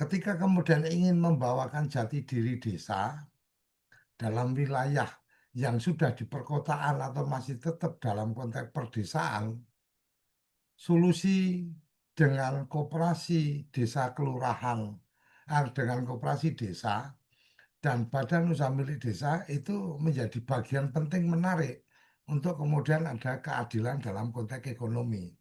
ketika kemudian ingin membawakan jati diri desa dalam wilayah yang sudah di perkotaan atau masih tetap dalam konteks perdesaan, solusi dengan koperasi desa kelurahan, dengan koperasi desa dan badan usaha milik desa itu menjadi bagian penting menarik untuk kemudian ada keadilan dalam konteks ekonomi.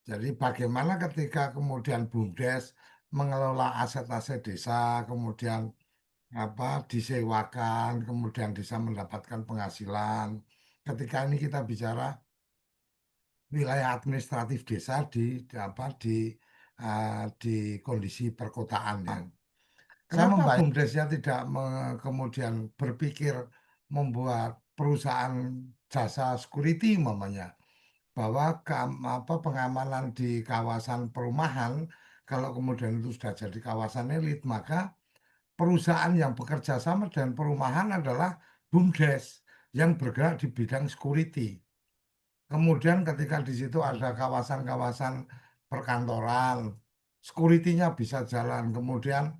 Jadi bagaimana ketika kemudian BUMDes mengelola aset-aset desa, kemudian disewakan, kemudian bisa mendapatkan penghasilan. Ketika ini kita bicara wilayah administratif desa di kondisi perkotaan ya. Kenapa BUMDesnya tidak kemudian berpikir membuat perusahaan jasa security umpamanya bahwa pengamanan di kawasan perumahan kalau kemudian itu sudah jadi kawasan elit maka perusahaan yang bekerja sama dengan perumahan adalah BUMDes yang bergerak di bidang security. Kemudian ketika di situ ada kawasan-kawasan perkantoran, security-nya bisa jalan. Kemudian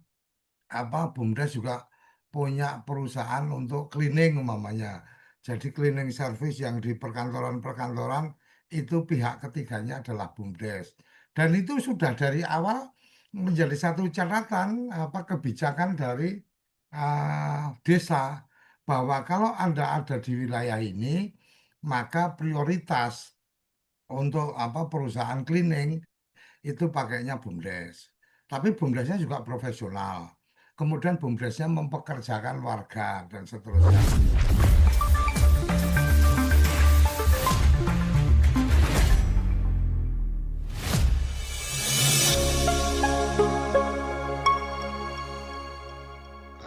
BUMDes juga punya perusahaan untuk cleaning umpamanya. Jadi cleaning service yang di perkantoran-perkantoran itu pihak ketiganya adalah BUMDes. Dan itu sudah dari awal menjadi satu catatan kebijakan dari desa bahwa kalau Anda ada di wilayah ini maka prioritas untuk perusahaan cleaning itu pakainya BUMDes. Tapi BUMDesnya juga profesional. Kemudian BUMDesnya mempekerjakan warga dan seterusnya.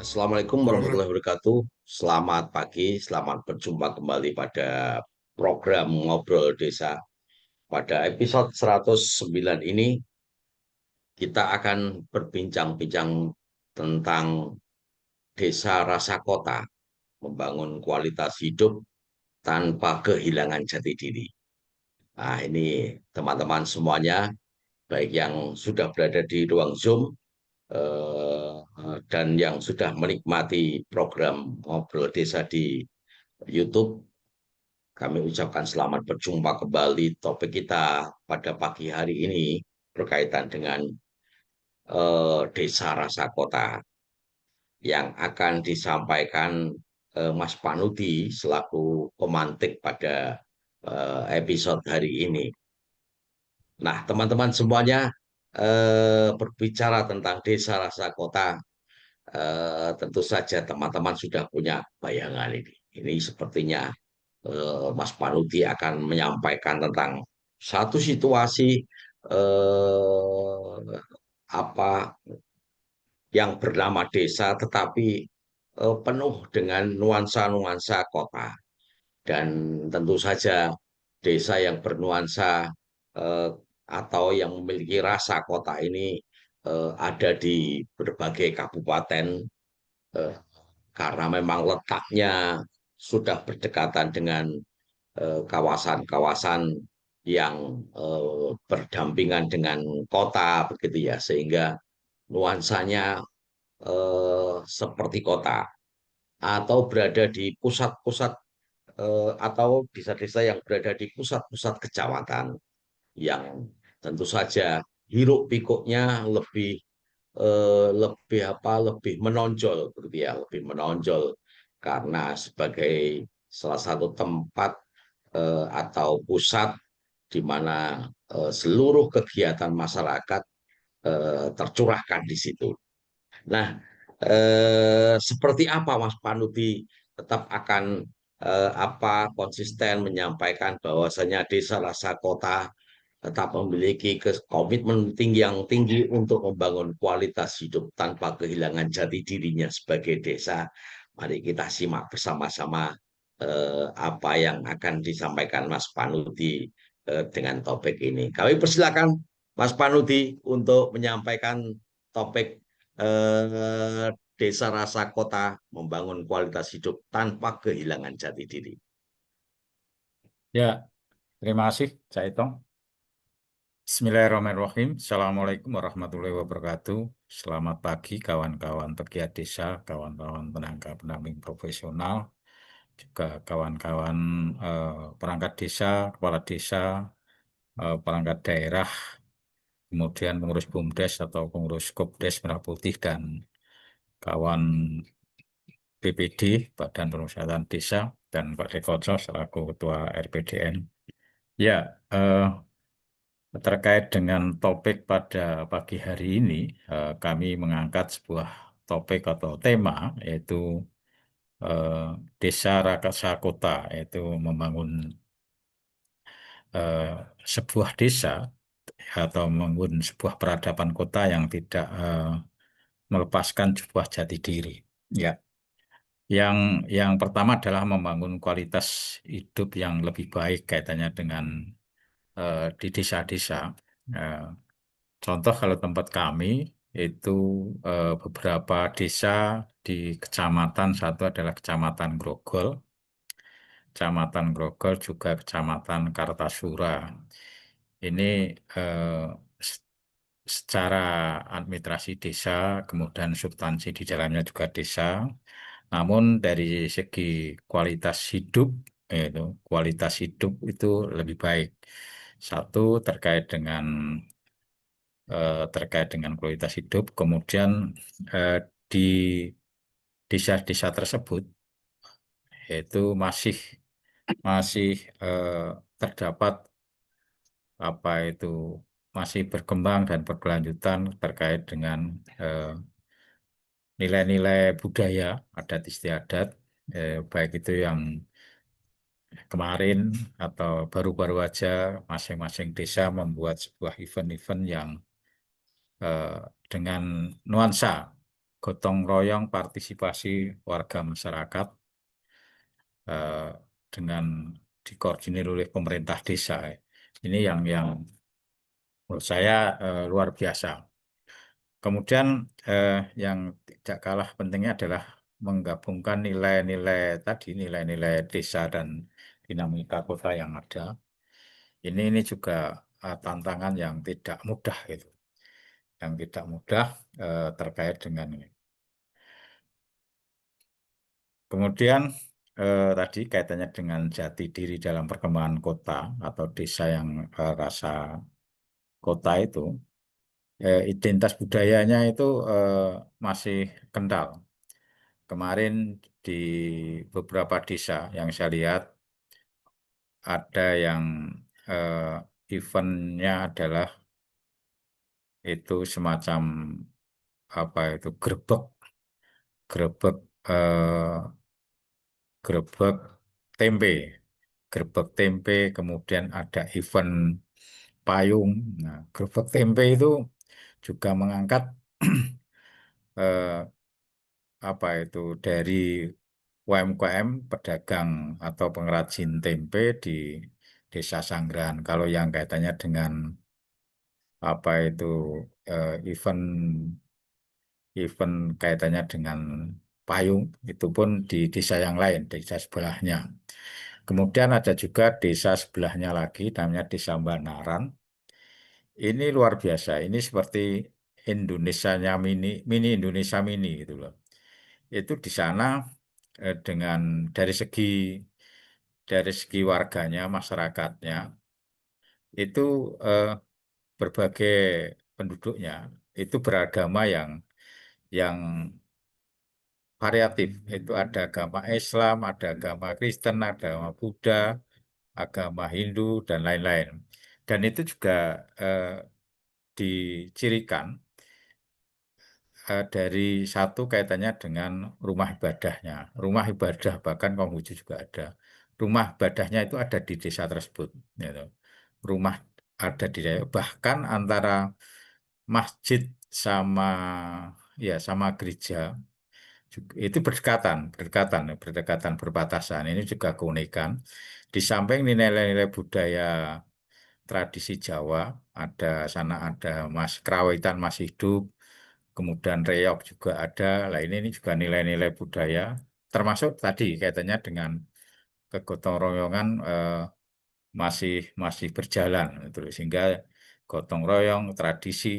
Assalamualaikum warahmatullahi wabarakatuh. Selamat pagi, selamat berjumpa kembali pada program Ngobrol Desa. Pada episode 109 ini, kita akan berbincang-bincang tentang desa rasa kota, membangun kualitas hidup tanpa kehilangan jati diri. Nah, ini teman-teman semuanya, baik yang sudah berada di ruang Zoom, dan yang sudah menikmati program Ngobrol Desa di YouTube, kami ucapkan selamat berjumpa kembali. Topik kita pada pagi hari ini berkaitan dengan desa rasa kota yang akan disampaikan Mas Panuti selaku pemantik pada episode hari ini. Nah, teman-teman semuanya, berbicara tentang desa rasa kota, tentu saja teman-teman sudah punya bayangan ini. Ini sepertinya Mas Panuti akan menyampaikan tentang satu situasi apa yang bernama desa, tetapi penuh dengan nuansa-nuansa kota. Dan tentu saja desa yang bernuansa eh, atau yang memiliki rasa kota ini ada di berbagai kabupaten, eh, karena memang letaknya sudah berdekatan dengan kawasan-kawasan yang berdampingan dengan kota begitu ya, sehingga nuansanya seperti kota atau berada di pusat-pusat atau desa-desa yang berada di pusat-pusat kecamatan yang tentu saja hiruk pikuknya lebih menonjol begitu ya, lebih menonjol karena sebagai salah satu tempat atau pusat di mana seluruh kegiatan masyarakat tercurahkan di situ. Nah, seperti apa Mas Panuti tetap akan konsisten menyampaikan bahwasanya desa rasa kota tetap memiliki komitmen yang tinggi untuk membangun kualitas hidup tanpa kehilangan jati dirinya sebagai desa. Mari kita simak bersama-sama apa yang akan disampaikan Mas Panuti dengan topik ini. Kami persilakan Mas Panuti untuk menyampaikan topik desa rasa kota membangun kualitas hidup tanpa kehilangan jati diri. Ya, terima kasih, Cak Itong. Bismillahirrahmanirrahim. Assalamualaikum warahmatullahi wabarakatuh. Selamat pagi kawan-kawan pegiat desa, kawan-kawan pendamping profesional, juga kawan-kawan perangkat desa, kepala desa, perangkat daerah, kemudian pengurus BUMDes atau pengurus KOPDes Merah Putih, dan kawan BPD, Badan Pemusatan Desa, dan Pak Dekoco selaku Ketua RPDN. Ya, terkait dengan topik pada pagi hari ini, kami mengangkat sebuah topik atau tema, yaitu Desa Rakasa Kota, yaitu membangun eh, sebuah desa atau membangun sebuah peradaban kota yang tidak melepaskan sebuah jati diri. Ya, yang pertama adalah membangun kualitas hidup yang lebih baik kaitannya dengan di desa-desa. Eh, Contoh kalau tempat kami itu beberapa desa di kecamatan, satu adalah Kecamatan Grogol, juga Kecamatan Kartasura. Ini eh, s- secara administrasi desa, kemudian substansi di dalamnya juga desa. Namun dari segi kualitas hidup, itu kualitas hidup itu lebih baik. Satu terkait dengan kualitas hidup, kemudian eh, di desa-desa tersebut itu masih masih terdapat apa itu masih berkembang dan berkelanjutan terkait dengan eh, nilai-nilai budaya adat istiadat, baik itu yang kemarin atau baru-baru aja masing-masing desa membuat sebuah event-event yang eh, dengan nuansa gotong royong partisipasi warga masyarakat, eh, dengan dikoordinir oleh pemerintah desa. Ini yang menurut saya luar biasa. Kemudian yang tidak kalah pentingnya adalah menggabungkan nilai-nilai tadi, nilai-nilai desa dan dinamika kota yang ada. Ini juga tantangan yang tidak mudah gitu, yang tidak mudah terkait dengan ini. Kemudian tadi kaitannya dengan jati diri dalam perkembangan kota atau desa yang rasa kota itu, identitas budayanya itu masih kental. Kemarin di beberapa desa yang saya lihat ada yang eventnya adalah itu semacam apa itu grebek eh, grebek tempe, kemudian ada event payung. Nah, grebek tempe itu juga mengangkat eh, apa itu dari UMKM pedagang atau pengrajin tempe di Desa Sanggrahan. Kalau yang kaitannya dengan apa itu event event kaitannya dengan payung itu pun di desa yang lain, desa sebelahnya. Kemudian ada juga desa sebelahnya lagi namanya Desa Banaran. Ini luar biasa. Ini seperti Indonesianya mini, mini Indonesia mini gitu loh. Itu di sana dengan dari segi warganya, masyarakatnya itu eh, berbagai penduduknya itu beragama yang variatif. Itu ada agama Islam, ada agama Kristen, ada agama Buddha, agama Hindu dan lain-lain. Dan itu juga eh, dicirikan dari satu kaitannya dengan rumah ibadahnya. Rumah ibadah bahkan Konghucu juga ada. Rumah ibadahnya itu ada di desa tersebut. Gitu. Rumah ada di bahkan antara masjid sama sama gereja itu berdekatan berbatasan. Ini juga keunikan. Di samping nilai-nilai budaya tradisi Jawa, ada Mas Kerawitan masih hidup, kemudian reok juga ada. Lah ini juga nilai-nilai budaya, termasuk tadi kaitannya dengan kegotong royongan masih masih berjalan, gitu. Sehingga gotong royong, tradisi,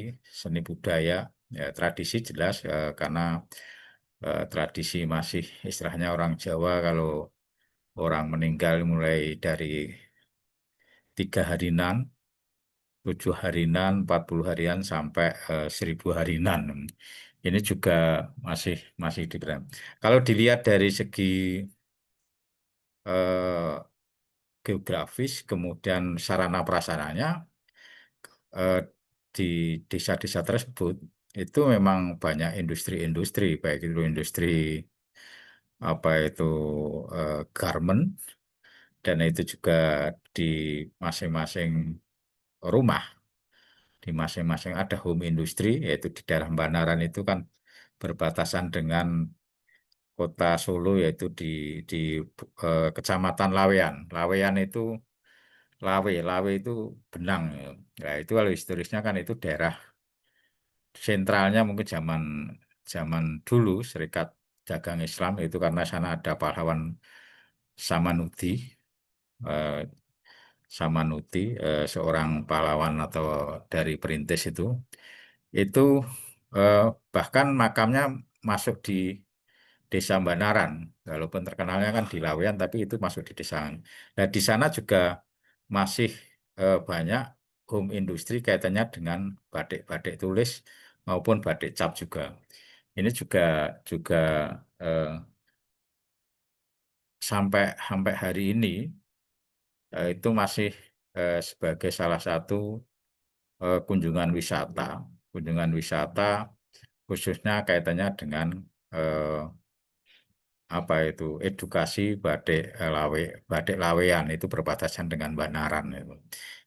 seni budaya. Ya, tradisi jelas karena tradisi masih istilahnya orang Jawa kalau orang meninggal mulai dari 3 harinan, 7 harinan, 40 harian sampai 1000 harinan. Ini juga masih dibilang. Kalau dilihat dari segi eh, geografis, kemudian sarana prasarananya eh, di desa-desa tersebut itu memang banyak industri-industri, baik itu industri apa itu garment, dan itu juga di masing-masing rumah, di masing-masing ada home industry, yaitu di daerah Banaran itu kan berbatasan dengan kota Solo, yaitu di Kecamatan Lawean. Lawean itu Lawe itu benang. Ya. Nah, itu kalau historisnya kan itu daerah sentralnya mungkin zaman zaman dulu Serikat Dagang Islam, itu karena sana ada pahlawan Samanudi. eh, Samanudi, seorang pahlawan atau dari perintis itu eh, bahkan makamnya masuk di Desa Banaran, walaupun terkenalnya kan di Lawean, tapi itu masuk di desa. Nah, di sana juga masih banyak home industri kaitannya dengan batik-batik tulis maupun batik cap juga. Ini juga juga eh, sampai sampai hari ini itu masih sebagai salah satu kunjungan wisata khususnya kaitannya dengan eh, apa itu edukasi batik lawean itu berbatasan dengan Banaran itu.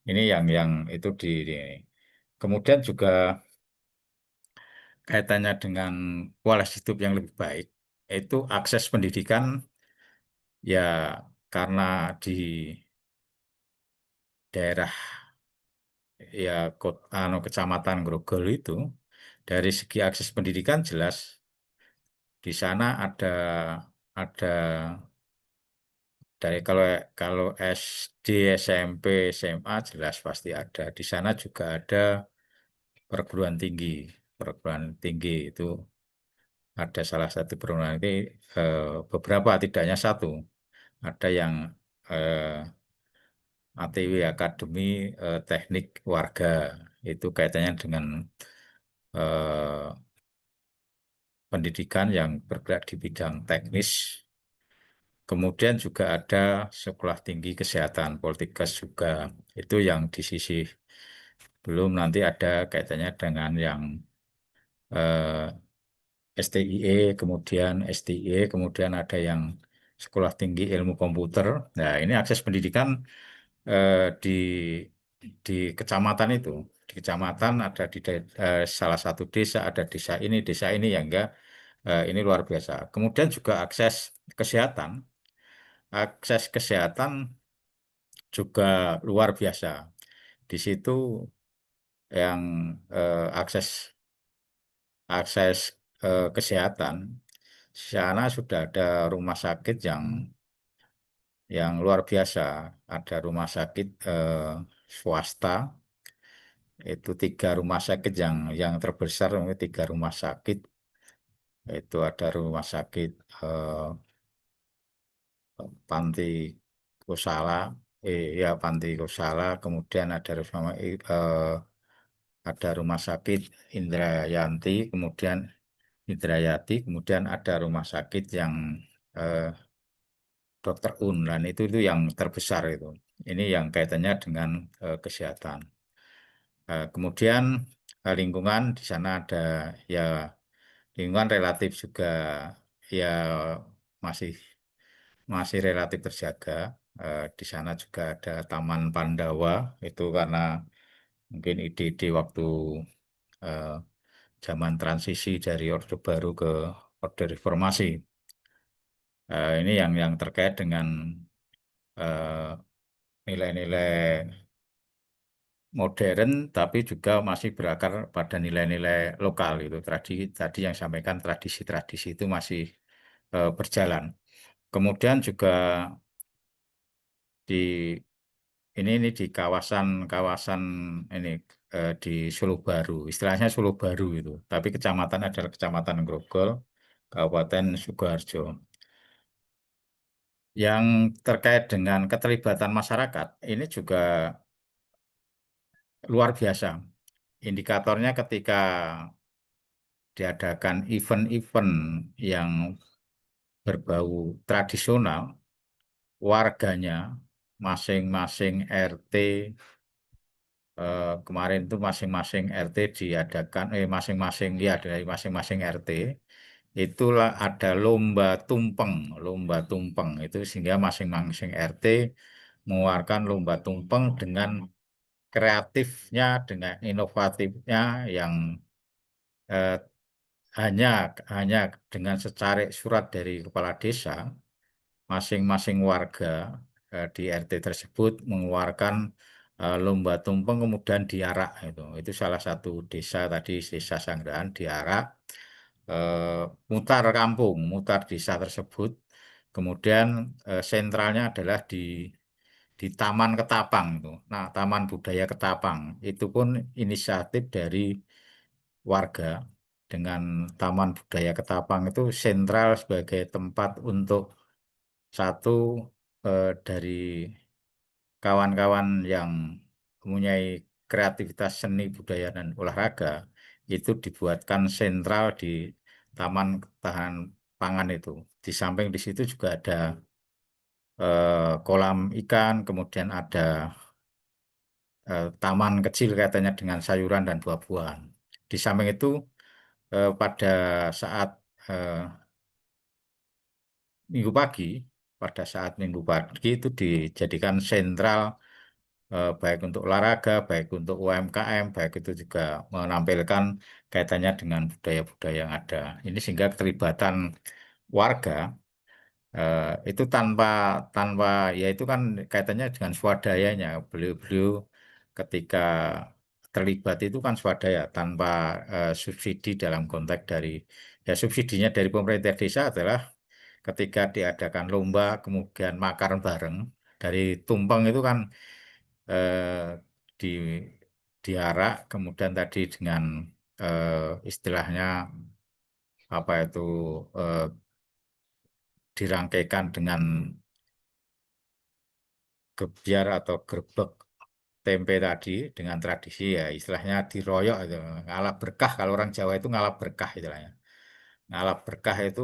Ini yang itu kemudian juga kaitannya dengan kualitas hidup yang lebih baik, itu akses pendidikan ya, karena di daerah ya Kecamatan Grogol itu dari segi akses pendidikan jelas di sana ada dari kalau SD, SMP, SMA jelas pasti ada. Di sana juga ada perguruan tinggi. Perguruan tinggi itu ada salah satu perguruan tinggi, beberapa, tidak hanya satu. Ada yang ATW, Akademi Teknik Warga, itu kaitannya dengan eh, pendidikan yang bergerak di bidang teknis. Kemudian juga ada Sekolah Tinggi Kesehatan Poltekkes juga. Itu yang di sisi belum, nanti ada kaitannya dengan yang STIE, kemudian STIE, kemudian ada yang Sekolah Tinggi Ilmu Komputer. Nah, ini akses pendidikan di kecamatan itu. Di kecamatan ada salah satu desa, ada desa ini yang enggak, ini luar biasa. Kemudian juga kesehatan. Akses kesehatan juga luar biasa. Di situ yang akses akses kesehatan, di sana sudah ada rumah sakit yang luar biasa. Ada rumah sakit swasta, itu 3 rumah sakit yang terbesar, 3 rumah sakit. Itu ada rumah sakit Panti Kusala, ya Panti Kusala, kemudian ada rumah sakit Indrayati, kemudian ada rumah sakit yang eh, Dokter Dan itu yang terbesar itu. Ini yang kaitannya dengan kesehatan. Kemudian lingkungan di sana ada ya, lingkungan relatif juga ya masih masih relatif terjaga. Di sana juga ada Taman Pandawa, itu karena mungkin ide-ide waktu eh, zaman transisi dari Orde Baru ke Orde Reformasi. Ini yang terkait dengan eh, nilai-nilai modern, tapi juga masih berakar pada nilai-nilai lokal itu. Tadi yang sampaikan tradisi-tradisi itu masih berjalan. Kemudian juga di ini di kawasan ini di Solo Baru, istilahnya Solo Baru itu, tapi kecamatan adalah Kecamatan Grogol, Kabupaten Sukoharjo. Yang terkait dengan keterlibatan masyarakat, ini juga luar biasa. Indikatornya ketika diadakan event-event yang berbau tradisional, warganya masing-masing RT, kemarin itu masing-masing RT diadakan, masing-masing ya dari masing-masing RT itulah ada lomba tumpeng itu, sehingga masing-masing RT mengeluarkan lomba tumpeng dengan kreatifnya, dengan inovatifnya yang eh, hanya dengan secarik surat dari kepala desa, masing-masing warga di RT tersebut mengeluarkan lomba tumpeng kemudian diarak itu salah satu desa tadi, Desa Sanggrahan, diarak eh, mutar desa tersebut, kemudian sentralnya adalah di Taman Ketapang itu. Nah, Taman Budaya Ketapang itu pun inisiatif dari warga, dengan Taman Budaya Ketapang itu sentral sebagai tempat untuk satu dari kawan-kawan yang mempunyai kreativitas seni budaya dan olahraga itu dibuatkan sentral di Taman Ketahanan Pangan itu. Di samping di situ juga ada kolam ikan, kemudian ada taman kecil katanya dengan sayuran dan buah-buahan. Di samping itu pada saat eh, Minggu pagi, pada saat Minggu pagi itu dijadikan sentral baik untuk olahraga, baik untuk UMKM, baik itu juga menampilkan kaitannya dengan budaya-budaya yang ada. Ini sehingga keterlibatan warga itu tanpa tanpa ya itu kan kaitannya dengan swadayanya. Beliau-beliau ketika terlibat itu kan swadaya, tanpa subsidi, dalam konteks dari ya subsidinya dari pemerintah desa adalah ketika diadakan lomba kemudian makan bareng dari tumpeng itu kan di diarak, kemudian tadi dengan istilahnya apa itu eh, dirangkaikan dengan gebyar atau grebek tempe tadi dengan tradisi, ya istilahnya diroyok itu, ngalap berkah, kalau orang Jawa itu ngalap berkah istilahnya. Ngalap berkah itu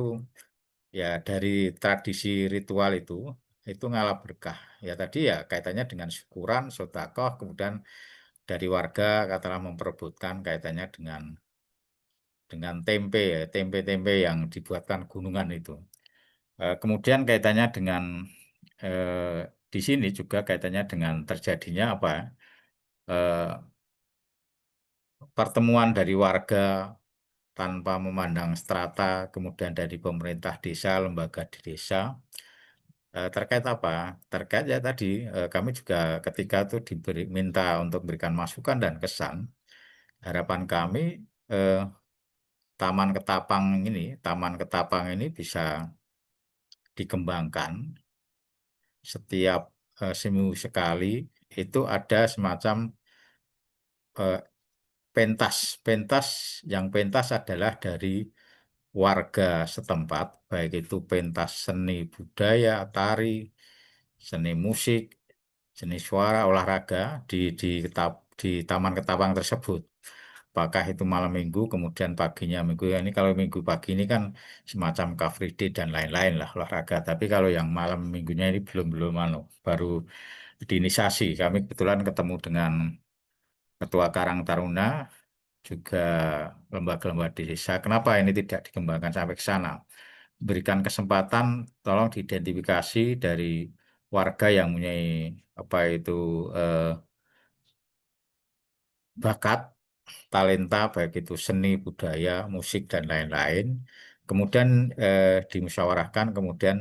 ya dari tradisi ritual itu ngalap berkah. Ya tadi ya kaitannya dengan syukuran, sedekah, kemudian dari warga katakanlah memperebutkan kaitannya dengan tempe ya, tempe-tempe yang dibuatkan gunungan itu. Kemudian kaitannya dengan eh, di sini juga kaitannya dengan terjadinya apa? eh, Pertemuan dari warga tanpa memandang strata, kemudian dari pemerintah desa, lembaga di desa, terkait apa? Terkait ya tadi kami juga ketika itu minta untuk memberikan masukan dan kesan, harapan kami eh, Taman Ketapang ini bisa dikembangkan setiap seminggu sekali, itu ada semacam eh, pentas. Yang pentas adalah dari warga setempat, baik itu pentas seni budaya, tari, seni musik, seni suara, olahraga di Taman Ketapang tersebut. Apakah itu malam minggu, kemudian paginya minggu, ya ini kalau minggu pagi ini kan semacam Car Free Day dan lain-lain lah olahraga. Tapi kalau yang malam minggunya ini belum baru diinisiasi. Kami kebetulan ketemu dengan Ketua Karang Taruna, juga lembaga-lembaga di desa. Kenapa ini tidak dikembangkan sampai ke sana? Berikan kesempatan, tolong diidentifikasi dari warga yang mempunyai apa itu eh, bakat, talenta, baik itu seni, budaya, musik dan lain-lain. Kemudian dimusyawarahkan, kemudian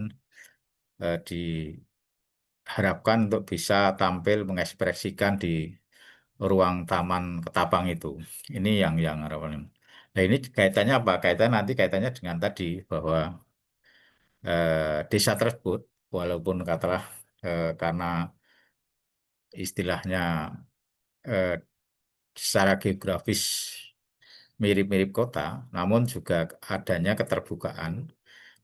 diharapkan untuk bisa tampil mengekspresikan di ruang Taman Ketapang itu. Ini yang harapannya. Nah, ini kaitannya apa? Kaitannya dengan tadi bahwa desa tersebut, walaupun katalah karena istilahnya eh, secara geografis mirip-mirip kota, namun juga adanya keterbukaan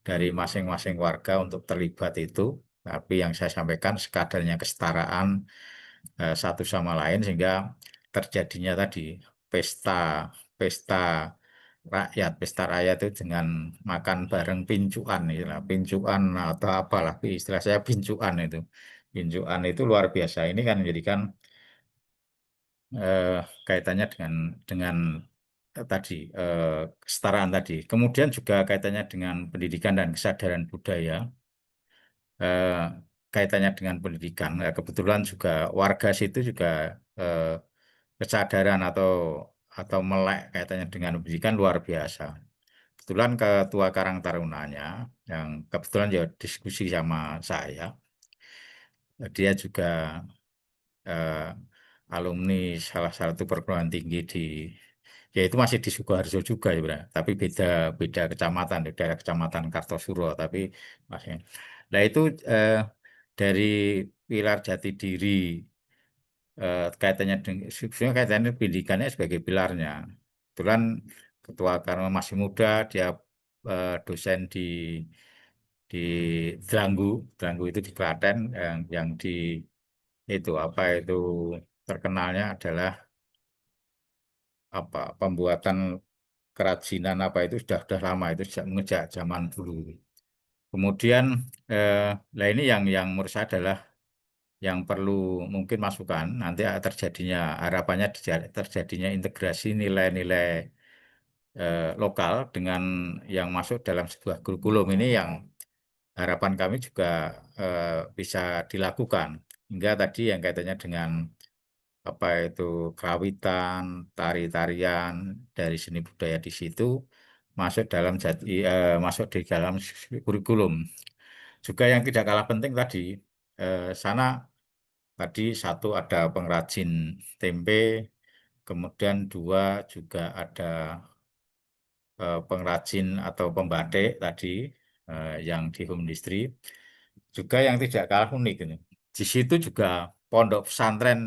dari masing-masing warga untuk terlibat itu. Tapi yang saya sampaikan sekadarnya kesetaraan satu sama lain sehingga terjadinya tadi pesta pesta pesta rakyat itu dengan makan bareng pincuan, pincuan atau apalah istilah saya pincuan itu. Pincuan itu luar biasa. Ini kan menjadikan kaitannya dengan tadi kesetaraan tadi. Kemudian juga kaitannya dengan pendidikan dan kesadaran budaya. eh, Kaitannya dengan pendidikan. Kebetulan juga warga situ juga eh, kesadaran atau melek kaitannya dengan pendidikan luar biasa. Kebetulan Ketua Karang Tarunanya yang kebetulan ya diskusi sama saya, dia juga eh, alumni salah satu perguruan tinggi ya itu masih di Sukoharjo juga ya, Bro. Tapi beda beda kecamatan, di daerah kecamatan Kartosuro, tapi masih. Nah itu dari pilar jati diri kaitannya dengan sebenarnya kaitannya pendidikannya sebagai pilarnya. Kebetulan ketua karena masih muda, dia dosen di Delanggu, Delanggu itu di Klaten, yang di itu apa itu terkenalnya adalah apa pembuatan kerajinan apa itu sudah lama itu sejak menjak zaman dulu. Kemudian lah ini yang menurut saya adalah yang perlu mungkin masukan nanti terjadinya harapannya terjadinya integrasi nilai-nilai lokal dengan yang masuk dalam sebuah kurikulum ini yang harapan kami juga bisa dilakukan hingga tadi yang kaitannya dengan apa itu kerawitan, tari-tarian dari seni budaya di situ masuk di dalam kurikulum. Juga yang tidak kalah penting tadi sana tadi satu ada pengrajin tempe, kemudian dua juga ada pengrajin atau pembatik tadi yang di home industry. Juga yang tidak kalah unik ini. Di situ juga pondok pesantren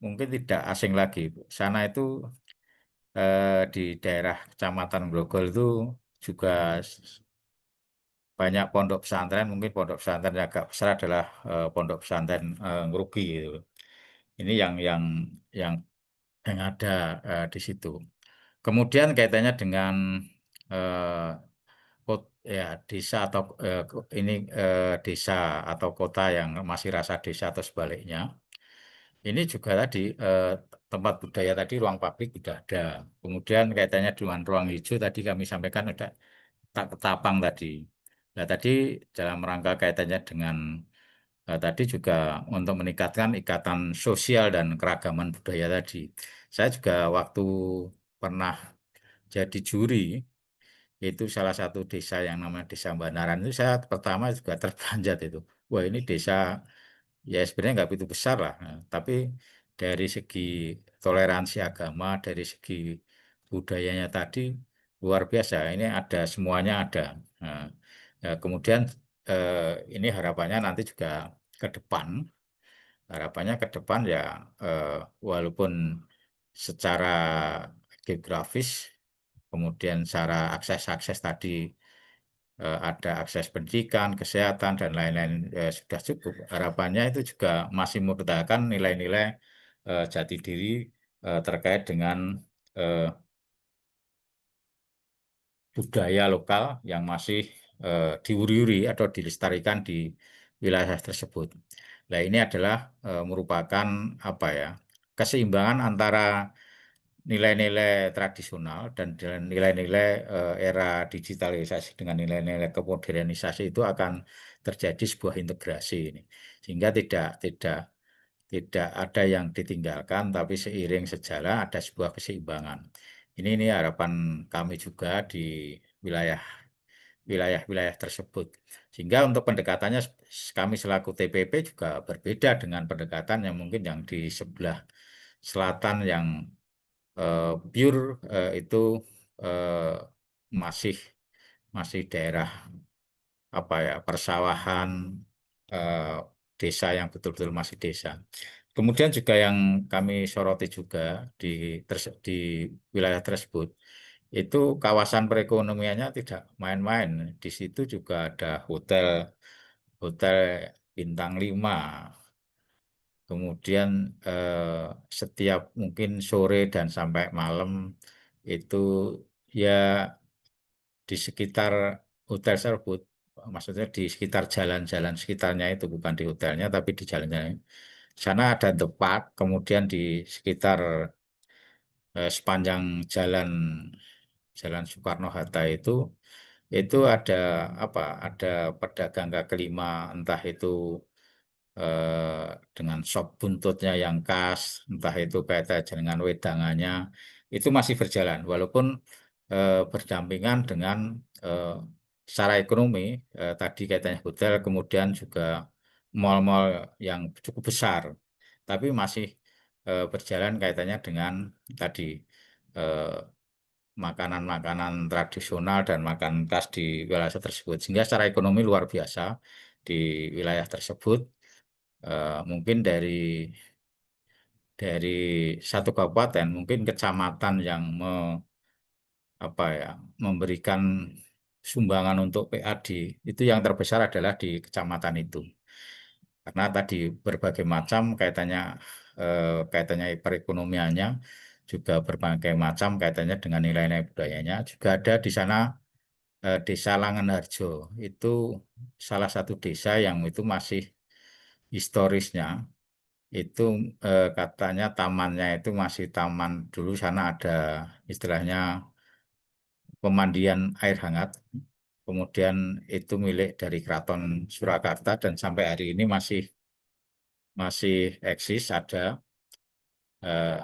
mungkin tidak asing lagi. Sana itu di daerah Kecamatan Grogol itu juga banyak pondok pesantren. Mungkin pondok pesantren yang agak besar adalah pondok pesantren Ngrugi gitu. Ini yang yang ada di situ. Kemudian kaitannya dengan eh, ya desa atau ini desa atau kota yang masih rasa desa atau sebaliknya. Ini juga tadi tempat budaya tadi ruang publik sudah ada. Kemudian kaitannya dengan ruang hijau tadi kami sampaikan ada tak ketapang tadi. Nah tadi dalam rangka kaitannya dengan tadi juga untuk meningkatkan ikatan sosial dan keragaman budaya tadi. Saya juga waktu pernah jadi juri itu salah satu desa yang namanya Desa Banaran itu saya pertama juga terperanjat itu. Wah ini desa ya sebenarnya nggak begitu besar lah, nah, tapi dari segi toleransi agama, dari segi budayanya tadi luar biasa. Ini ada semuanya ada. Nah, ya, kemudian ini harapannya ke depan ya walaupun secara geografis, kemudian secara akses tadi ada akses pendidikan, kesehatan, dan lain-lain sudah cukup. Harapannya itu juga masih merupakan nilai-nilai jati diri terkait dengan eh, budaya lokal yang masih diuri-uri atau dilestarikan di wilayah tersebut. Nah, ini adalah merupakan apa ya keseimbangan antara nilai-nilai tradisional dan nilai-nilai era digitalisasi dengan nilai-nilai kemodernisasi itu akan terjadi sebuah integrasi ini sehingga tidak ada yang ditinggalkan tapi seiring sejalan ada sebuah keseimbangan ini harapan kami juga di wilayah wilayah tersebut sehingga untuk pendekatannya kami selaku TPP juga berbeda dengan pendekatan yang mungkin yang di sebelah selatan yang pure itu eh, masih masih daerah apa ya persawahan eh, desa yang betul-betul masih desa. kemudian juga yang kami soroti juga di wilayah tersebut, itu kawasan perekonomiannya tidak main-main. Di situ juga ada hotel, hotel bintang 5. Kemudian setiap mungkin sore dan sampai malam itu ya di sekitar hotel tersebut, maksudnya di sekitar jalan-jalan sekitarnya itu, bukan di hotelnya tapi di jalan-jalan. Sana ada tempat, kemudian di sekitar sepanjang jalan Jalan Soekarno-Hatta itu ada apa? Ada pedagang kaki lima, entah itu dengan sop buntutnya yang khas, entah itu kaitan dengan wedangannya, itu masih berjalan, walaupun berdampingan dengan eh, secara ekonomi, tadi kaitannya hotel, kemudian juga mal-mal yang cukup besar, tapi masih berjalan kaitannya dengan tadi eh, makanan-makanan tradisional dan makanan khas di wilayah tersebut, sehingga secara ekonomi luar biasa di wilayah tersebut. Mungkin dari satu kabupaten, mungkin kecamatan yang apa ya, memberikan sumbangan untuk PAD itu yang terbesar adalah di kecamatan itu. Karena tadi berbagai macam kaitannya perekonomiannya, juga berbagai macam kaitannya dengan nilai-nilai budayanya. Juga ada di sana Desa Langenharjo, itu salah satu desa yang itu masih historisnya. Itu katanya tamannya itu masih taman, dulu sana ada istilahnya pemandian air hangat, kemudian itu milik dari Keraton Surakarta dan sampai hari ini masih masih eksis ada.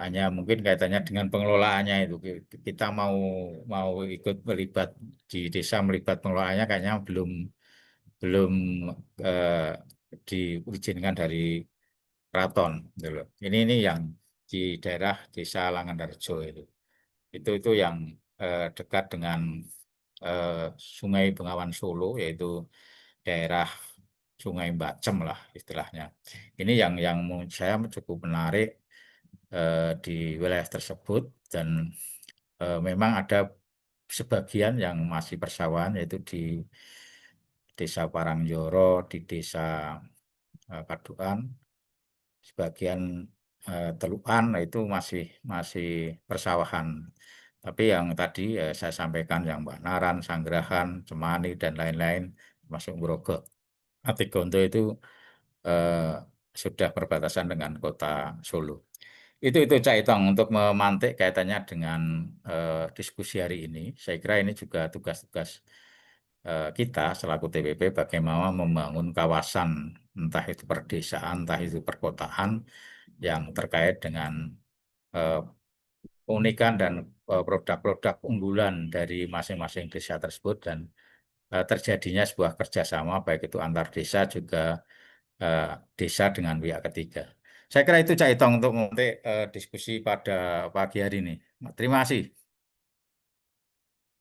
Hanya mungkin kaitannya dengan pengelolaannya itu, kita mau mau ikut melibat di desa, melibat pengelolaannya kayaknya belum belum eh, diizinkan dari keraton gitu loh. Ini yang di daerah Desa Langendarjo itu yang dekat dengan Sungai Bengawan Solo, yaitu daerah Sungai Bacem lah istilahnya. Ini yang menurut saya cukup menarik di wilayah tersebut, dan memang ada sebagian yang masih persawahan, yaitu di Desa Parangjoro, di Desa Paduan, sebagian Telukan itu masih masih persawahan. Tapi yang tadi saya sampaikan, yang Banaran, Sanggrahan, Cemani dan lain-lain, termasuk Grogol, Atigondo itu eh, sudah perbatasan dengan kota Solo. Itu Cak Itong, untuk memantik kaitannya dengan diskusi hari ini. Saya kira ini juga tugas-tugas kita selaku TPP, bagaimana membangun kawasan, entah itu perdesaan, entah itu perkotaan, yang terkait dengan eh, keunikan dan produk-produk unggulan dari masing-masing desa tersebut, dan terjadinya sebuah kerjasama baik itu antar desa, juga eh, desa dengan pihak ketiga. Saya kira itu Cak Itong untuk nanti diskusi pada pagi hari ini. Terima kasih.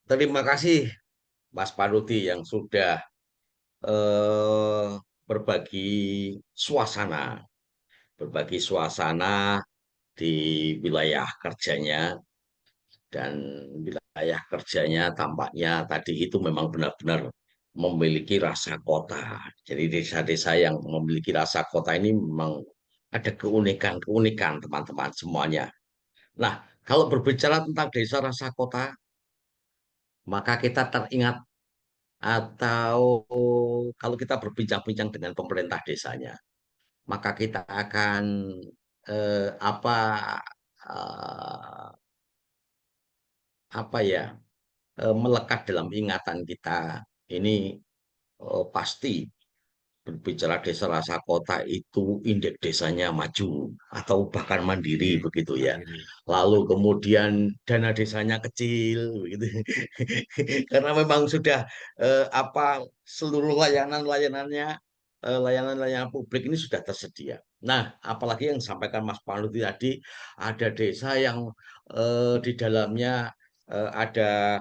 Terima kasih Mas Panuti yang sudah eh, berbagi suasana, berbagi suasana di wilayah kerjanya, dan wilayah kerjanya tampaknya tadi itu memang benar-benar memiliki rasa kota. Jadi desa-desa yang memiliki rasa kota ini memang ada keunikan-keunikan teman-teman semuanya. Nah, kalau berbicara tentang desa rasa kota, maka kita teringat, atau kalau kita berbincang-bincang dengan pemerintah desanya, maka kita akan apa eh, apa ya, melekat dalam ingatan kita. Ini pasti berbicara desa rasa kota itu indeks desanya maju atau bahkan mandiri Oke, begitu ya. mandiri. Lalu kemudian dana desanya kecil begitu. Karena memang sudah apa, seluruh layanan-layanannya, layanan-layanan publik ini sudah tersedia. Nah, apalagi yang disampaikan Mas Panuti tadi, ada desa yang di dalamnya ada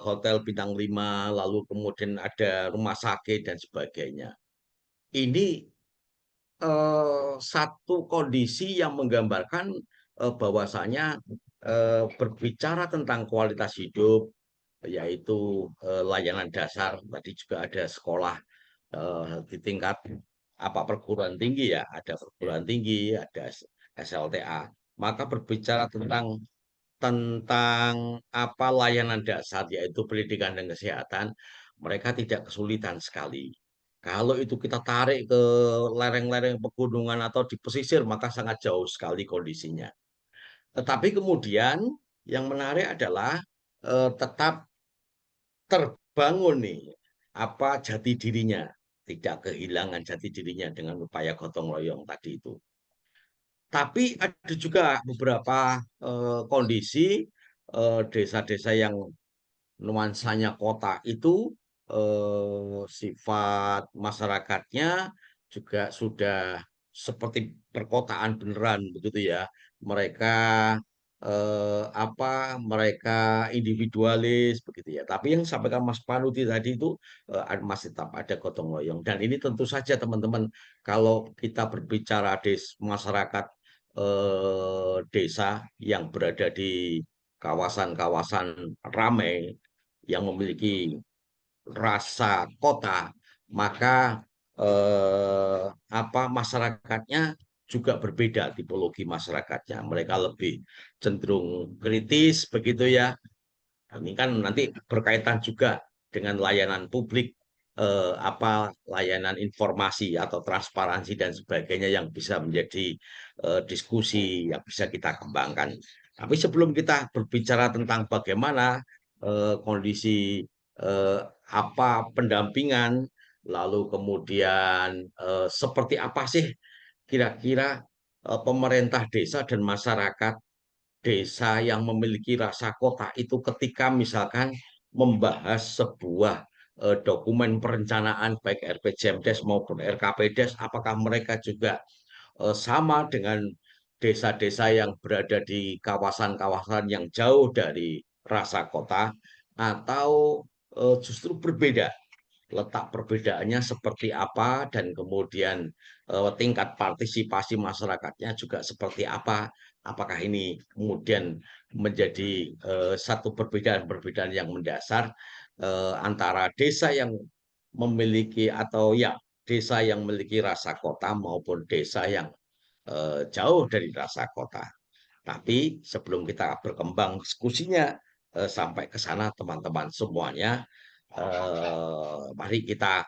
hotel bintang 5, lalu kemudian ada rumah sakit dan sebagainya. Ini satu kondisi yang menggambarkan bahwasanya berbicara tentang kualitas hidup, yaitu layanan dasar, tadi juga ada sekolah di tingkat perguruan tinggi ya, ada perguruan tinggi, ada SLTA. Maka berbicara tentang layanan dasar, yaitu pendidikan dan kesehatan, mereka tidak kesulitan sekali. Kalau itu kita tarik ke lereng-lereng pegunungan atau di pesisir, maka sangat jauh sekali kondisinya. Tetapi kemudian yang menarik adalah tetap terbangun nih jati dirinya, tidak kehilangan jati dirinya dengan upaya gotong royong tadi itu. Tapi ada juga beberapa kondisi desa-desa yang nuansanya kota itu sifat masyarakatnya juga sudah seperti perkotaan beneran begitu ya. Mereka mereka individualis begitu ya. Tapi yang sampaikan Mas Panuti tadi itu masih tetap ada gotong royong. Dan ini tentu saja teman-teman, kalau kita berbicara masyarakat desa yang berada di kawasan-kawasan ramai yang memiliki rasa kota, maka masyarakatnya juga berbeda, tipologi masyarakatnya. Mereka lebih cenderung kritis begitu ya. Ini kan nanti berkaitan juga dengan layanan publik, layanan informasi atau transparansi dan sebagainya yang bisa menjadi diskusi yang bisa kita kembangkan. Tapi sebelum kita berbicara tentang bagaimana kondisi pendampingan, lalu kemudian seperti apa sih kira-kira pemerintah desa dan masyarakat desa yang memiliki rasa kota itu ketika misalkan membahas sebuah dokumen perencanaan baik RPJMDes maupun RKPDes, apakah mereka juga sama dengan desa-desa yang berada di kawasan-kawasan yang jauh dari rasa kota, atau justru berbeda? Letak perbedaannya seperti apa, dan kemudian tingkat partisipasi masyarakatnya juga seperti apa. Apakah ini kemudian menjadi satu perbedaan-perbedaan yang mendasar antara desa yang memiliki desa yang memiliki rasa kota maupun desa yang jauh dari rasa kota. Tapi sebelum kita berkembang diskusinya sampai ke sana teman-teman semuanya, mari kita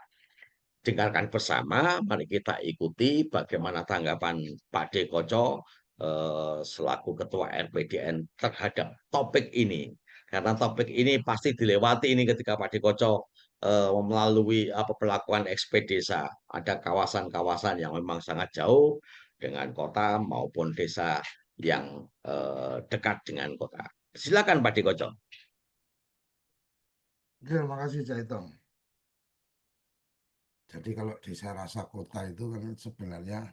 dengarkan bersama, mari kita ikuti bagaimana tanggapan Pak D. Koco selaku Ketua RPDN terhadap topik ini. Karena topik ini pasti dilewati ini ketika Pak D. Koco melalui pelakuan ekspedisa. Ada kawasan-kawasan yang memang sangat jauh dengan kota maupun desa yang dekat dengan kota. Silakan Pak D. Koco. Terima kasih Caitong. Jadi kalau desa rasa kota itu kan sebenarnya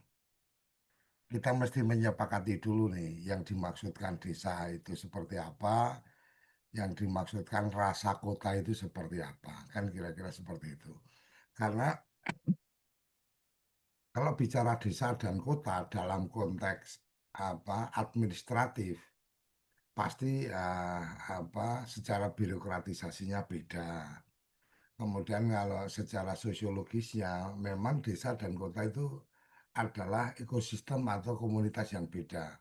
kita mesti menyepakati dulu nih yang dimaksudkan desa itu seperti apa, yang dimaksudkan rasa kota itu seperti apa, kan kira-kira seperti itu. Karena kalau bicara desa dan kota dalam konteks administratif, pasti secara birokratisasinya beda. Kemudian kalau secara sosiologisnya, memang desa dan kota itu adalah ekosistem atau komunitas yang beda.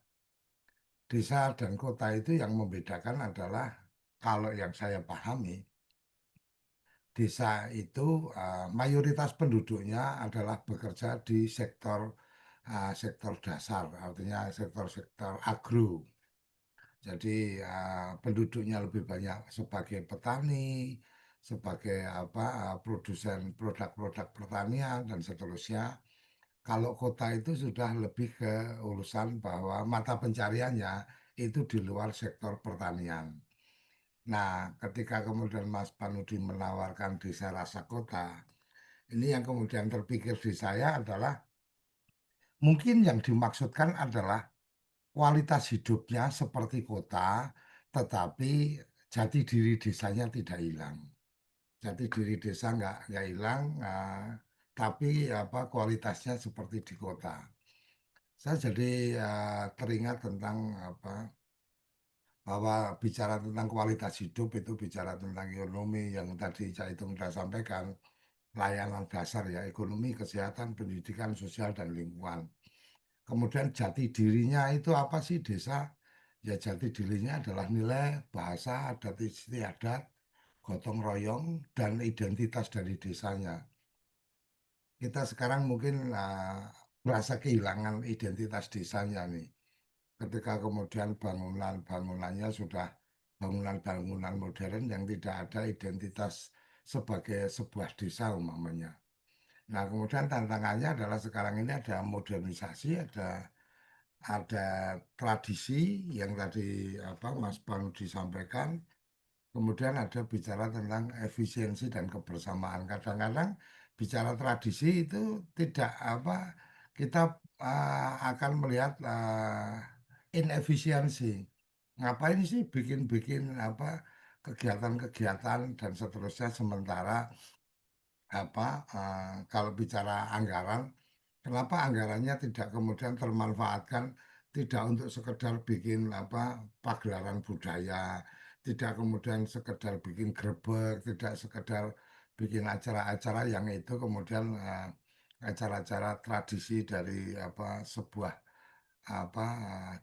Desa dan kota itu yang membedakan adalah, kalau yang saya pahami, desa itu mayoritas penduduknya adalah bekerja di sektor dasar, artinya sektor-sektor agro. Jadi penduduknya lebih banyak sebagai petani, sebagai produsen produk-produk pertanian dan seterusnya. Kalau kota itu sudah lebih ke urusan bahwa mata pencariannya itu di luar sektor pertanian. Nah, ketika kemudian Mas Panudi menawarkan desa rasa kota, ini yang kemudian terpikir di saya adalah mungkin yang dimaksudkan adalah kualitas hidupnya seperti kota, tetapi jati diri desanya tidak hilang. Jati diri desa nggak hilang, tapi kualitasnya seperti di kota. Saya jadi teringat tentang bahwa bicara tentang kualitas hidup itu bicara tentang ekonomi yang tadi Cak Hitung sudah sampaikan, layanan dasar ya, ekonomi, kesehatan, pendidikan, sosial, dan lingkungan. Kemudian jati dirinya itu apa sih desa? Ya jati dirinya adalah nilai, bahasa, adat istiadat, gotong royong, dan identitas dari desanya. Kita sekarang mungkin merasa kehilangan identitas desanya nih. Ketika kemudian bangunannya sudah bangunan-bangunan modern yang tidak ada identitas sebagai sebuah desa umpamanya. Nah, kemudian tantangannya adalah sekarang ini ada modernisasi, ada tradisi yang tadi Mas Bang disampaikan. Kemudian ada bicara tentang efisiensi dan kebersamaan. Kadang-kadang bicara tradisi itu tidak kita akan melihat inefisiensi. Ngapain sih bikin-bikin kegiatan-kegiatan dan seterusnya sementara kalau bicara anggaran, kenapa anggarannya tidak kemudian termanfaatkan tidak untuk sekedar bikin pagelaran budaya, tidak kemudian sekedar bikin grebek, tidak sekedar bikin acara-acara yang itu kemudian acara-acara tradisi dari sebuah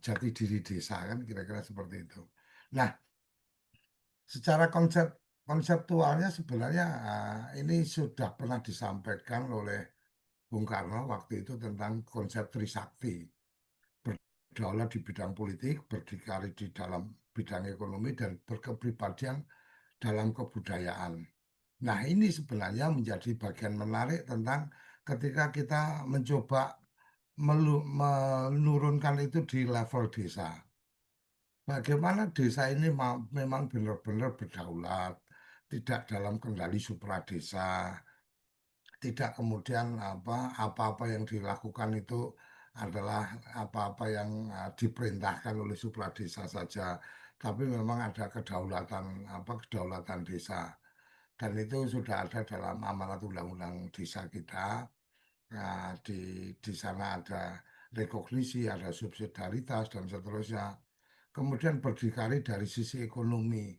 jati diri desa kan kira-kira seperti itu. Nah, secara konseptualnya sebenarnya ini sudah pernah disampaikan oleh Bung Karno waktu itu tentang konsep Trisakti, berdaulat di bidang politik, berdikari di dalam bidang ekonomi, dan berkepribadian dalam kebudayaan. Nah, ini sebenarnya menjadi bagian menarik tentang ketika kita mencoba menurunkan itu di level desa. Bagaimana desa ini memang benar-benar berdaulat, tidak dalam kendali supradesa, tidak kemudian apa-apa yang dilakukan itu adalah apa-apa yang diperintahkan oleh supradesa saja, tapi memang ada kedaulatan desa dan itu sudah ada dalam amanat undang-undang desa kita. Nah, di sana ada rekognisi, ada subsidiaritas dan seterusnya. Kemudian berdikari dari sisi ekonomi.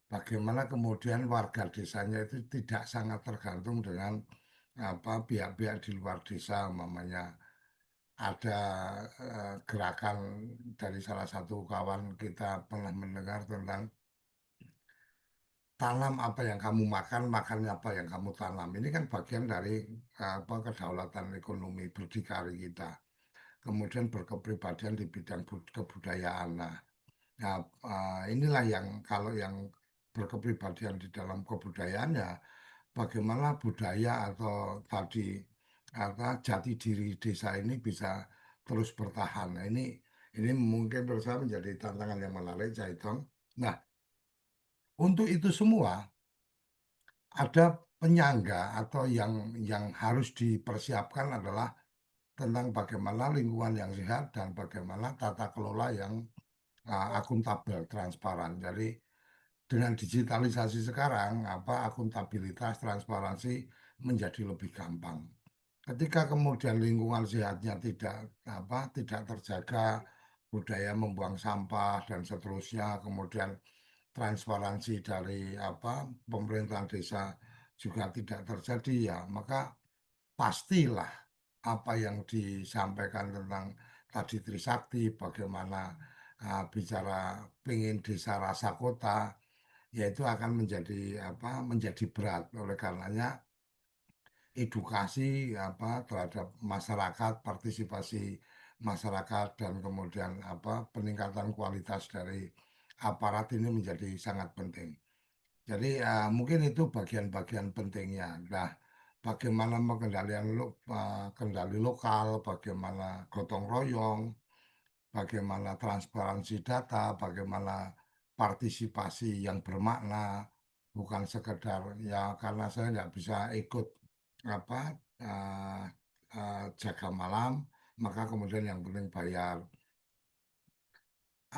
Bagaimana kemudian warga desanya itu tidak sangat tergantung dengan pihak-pihak di luar desa, umpamanya ada gerakan dari salah satu kawan kita pernah mendengar tentang tanam apa yang kamu makan, makan apa yang kamu tanam. Ini kan bagian dari kedaulatan ekonomi berdikari kita. Kemudian berkepribadian di bidang kebudayaan. Nah, inilah yang kalau yang berkepribadian di dalam kebudayaannya, bagaimana budaya atau tadi jati diri desa ini bisa terus bertahan. Nah, ini mungkin menurut saya menjadi tantangan yang menarik, Caitong. Nah, untuk itu semua ada penyangga atau yang harus dipersiapkan adalah tentang bagaimana lingkungan yang sehat dan bagaimana tata kelola yang akuntabel, transparan. Jadi dengan digitalisasi sekarang, akuntabilitas, transparansi menjadi lebih gampang. Ketika kemudian lingkungan sehatnya tidak terjaga, budaya membuang sampah dan seterusnya, kemudian transparansi dari pemerintahan desa juga tidak terjadi ya, maka pastilah apa yang disampaikan tentang tadi Trisakti, bagaimana bicara pengen desa rasa kota, yaitu akan menjadi berat. Oleh karenanya edukasi terhadap masyarakat, partisipasi masyarakat dan kemudian peningkatan kualitas dari aparat ini menjadi sangat penting. Jadi mungkin itu bagian-bagian pentingnya. Nah, bagaimana kendali lokal, bagaimana gotong royong, bagaimana transparansi data, bagaimana partisipasi yang bermakna, bukan sekedar ya karena saya nggak bisa ikut apa uh, jaga malam, maka kemudian yang penting bayar.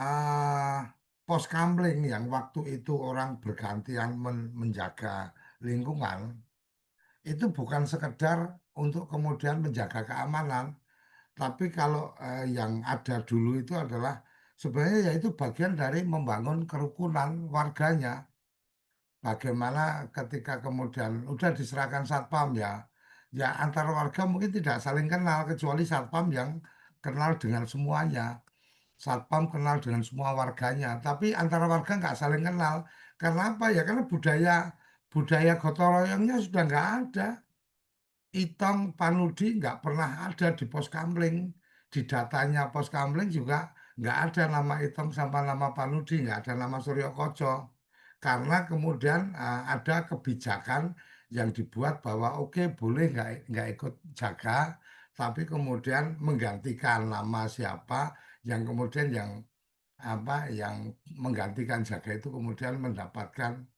ah Pos kamling yang waktu itu orang bergantian menjaga lingkungan itu bukan sekedar untuk kemudian menjaga keamanan, tapi kalau yang ada dulu itu adalah sebenarnya ya itu bagian dari membangun kerukunan warganya. Bagaimana ketika kemudian udah diserahkan satpam ya, ya antar warga mungkin tidak saling kenal kecuali satpam yang kenal dengan semuanya. Satpam kenal dengan semua warganya, tapi antara warga nggak saling kenal. Karena apa ya? Karena budaya budaya gotong royongnya sudah nggak ada. Itong Panudi nggak pernah ada di pos kamling. Di datanya pos kamling juga nggak ada nama Itong sama nama Panudi, nggak ada nama Suryo Koco. Karena kemudian ada kebijakan yang dibuat bahwa oke boleh nggak ikut jaga, tapi kemudian menggantikan nama siapa yang kemudian yang menggantikan jaga itu kemudian mendapatkan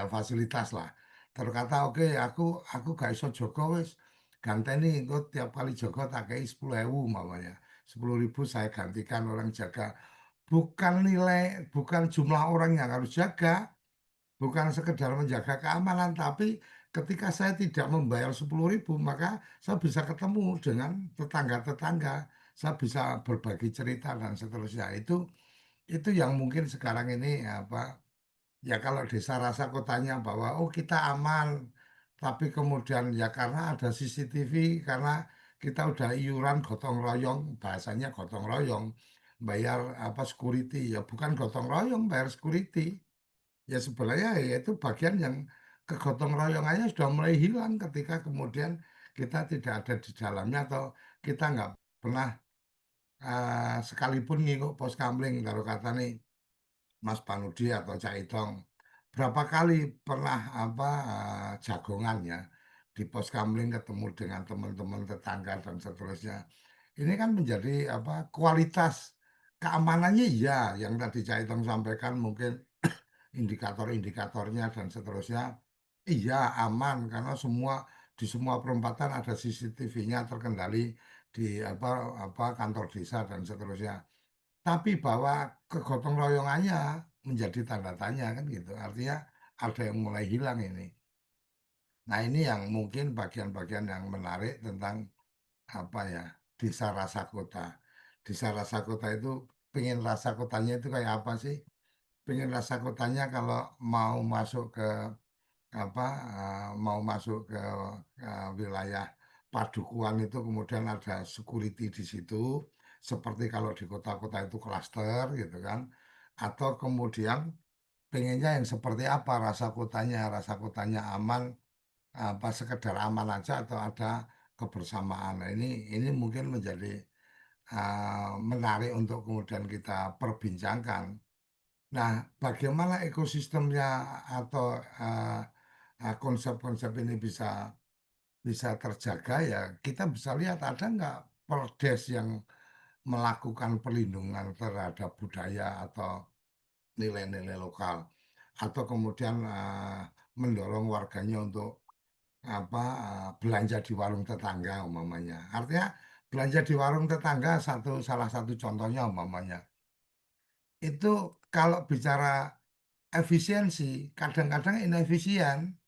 fasilitas lah. Terus kata oke aku gak iso jogo wis ganteni engko tiap kali jogo tak kei 10.000 mamanya. 10.000 saya gantikan orang jaga. Bukan nilai, bukan jumlah orang yang harus jaga, bukan sekedar menjaga keamanan, tapi ketika saya tidak membayar 10.000 maka saya bisa ketemu dengan tetangga-tetangga, saya bisa berbagi cerita dan seterusnya. Itu yang mungkin sekarang ini ya kalau desa rasa kotanya bahwa oh kita aman, tapi kemudian ya karena ada CCTV, karena kita udah iuran gotong royong, bahasanya gotong royong, bayar security, ya bukan gotong royong bayar security, ya sebenarnya ya itu bagian yang kegotong royongannya sudah mulai hilang ketika kemudian kita tidak ada di dalamnya atau kita nggak pernah sekalipun ngikut pos kamling kalau kata nih Mas Panudi atau Cak Itong berapa kali pernah jagongan ya di pos kamling ketemu dengan teman-teman tetangga dan seterusnya. Ini kan menjadi kualitas keamanannya ya yang tadi Cak Itong sampaikan mungkin indikator-indikatornya dan seterusnya. Iya aman karena di semua perempatan ada CCTV-nya terkendali di kantor desa dan seterusnya. Tapi bahwa kegotong royongannya menjadi tanda tanya kan gitu. Artinya ada yang mulai hilang ini. Nah ini yang mungkin bagian-bagian yang menarik tentang desa rasa kota. Desa rasa kota itu pengen rasa kotanya itu kayak apa sih? Pengen rasa kotanya kalau mau masuk ke apa mau masuk ke wilayah Padukuhan itu kemudian ada security di situ seperti kalau di kota-kota itu klaster gitu kan atau kemudian pengennya yang seperti apa rasa kotanya aman sekedar aman aja atau ada kebersamaan. Nah, ini mungkin menjadi menarik untuk kemudian kita perbincangkan. Nah, bagaimana ekosistemnya atau konsep-konsep ini bisa bisa terjaga ya kita bisa lihat ada nggak perdes yang melakukan perlindungan terhadap budaya atau nilai-nilai lokal atau kemudian mendorong warganya untuk belanja di warung tetangga umpamanya. Artinya belanja di warung tetangga salah satu contohnya umpamanya. Itu kalau bicara efisiensi kadang-kadang inefisien.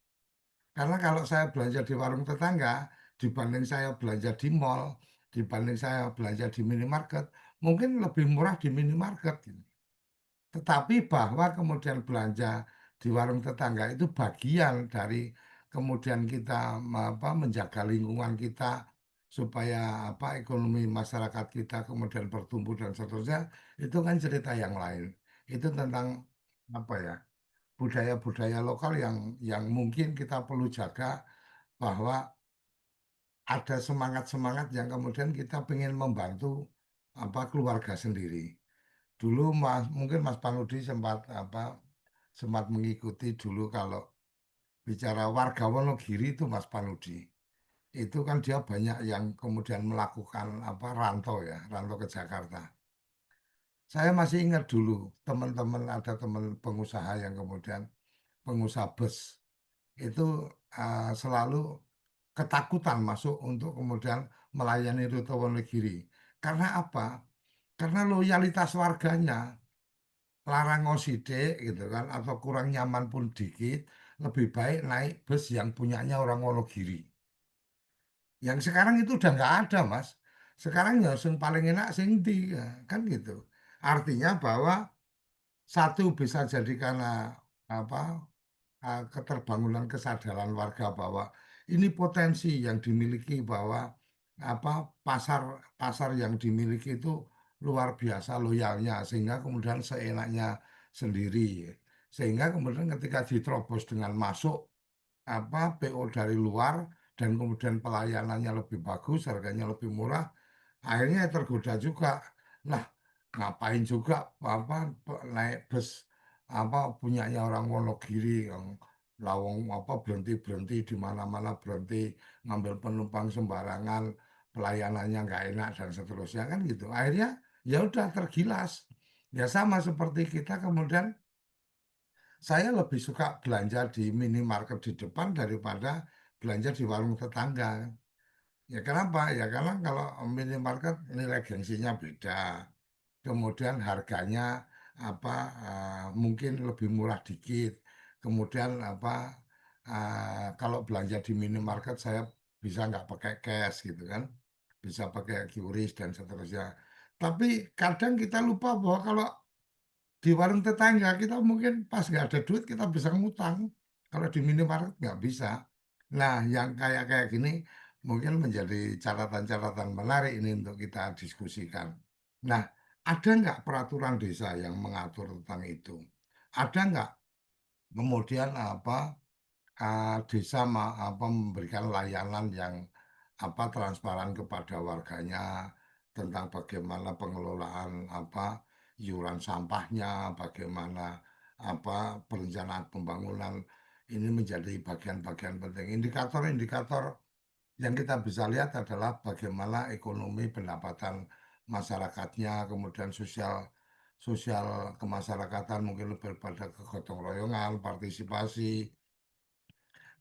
Karena kalau saya belanja di warung tetangga, dibanding saya belanja di mall, dibanding saya belanja di minimarket, mungkin lebih murah di minimarket, gitu. Tetapi bahwa kemudian belanja di warung tetangga itu bagian dari kemudian kita menjaga lingkungan kita supaya ekonomi masyarakat kita kemudian bertumbuh dan seterusnya, itu kan cerita yang lain. Itu tentang apa ya? Budaya-budaya lokal yang mungkin kita perlu jaga bahwa ada semangat-semangat yang kemudian kita ingin membantu keluarga sendiri. Dulu mungkin Mas Panudi sempat mengikuti dulu kalau bicara warga Wonogiri itu Mas Panudi. Itu kan dia banyak yang kemudian melakukan rantau ya, rantau ke Jakarta. Saya masih ingat dulu teman-teman ada teman pengusaha yang kemudian pengusaha bus itu selalu ketakutan masuk untuk kemudian melayani rute Wonogiri. Karena apa? Karena loyalitas warganya larang ngosidik gitu kan atau kurang nyaman pun dikit lebih baik naik bus yang punyanya orang Wonogiri. Yang sekarang itu udah nggak ada, Mas. Sekarang ya yang paling enak sing ndi, ya, kan gitu. Artinya bahwa satu bisa jadi karena apa keterbangunan kesadaran warga bahwa ini potensi yang dimiliki, bahwa pasar pasar yang dimiliki itu luar biasa loyalnya, sehingga kemudian seenaknya sendiri, sehingga kemudian ketika diterobos dengan masuk PO dari luar dan kemudian pelayanannya lebih bagus, harganya lebih murah, akhirnya tergoda juga. Lah, ngapain juga naik bus punyanya orang Wonogiri yang lawang berhenti-berhenti di mana-mana, berhenti ngambil penumpang sembarangan, pelayanannya nggak enak dan seterusnya, kan gitu. Akhirnya ya udah tergilas. Ya sama seperti kita kemudian, saya lebih suka belanja di minimarket di depan daripada belanja di warung tetangga. Ya kenapa? Ya karena kalau minimarket nilai gengsinya beda. Kemudian harganya mungkin lebih murah dikit. Kemudian kalau belanja di minimarket saya bisa nggak pakai cash gitu kan. Bisa pakai QRIS dan seterusnya. Tapi kadang kita lupa bahwa kalau di warung tetangga kita mungkin pas nggak ada duit kita bisa ngutang. Kalau di minimarket nggak bisa. Nah, yang kayak kayak gini mungkin menjadi catatan-catatan menarik ini untuk kita diskusikan. Nah, ada nggak peraturan desa yang mengatur tentang itu? Ada nggak kemudian desa memberikan layanan yang transparan kepada warganya tentang bagaimana pengelolaan iuran sampahnya, bagaimana perencanaan pembangunan, ini menjadi bagian-bagian penting. Indikator-indikator yang kita bisa lihat adalah bagaimana ekonomi pendapatan masyarakatnya, kemudian sosial sosial kemasyarakatan mungkin lebih pada kegotong royongan, partisipasi.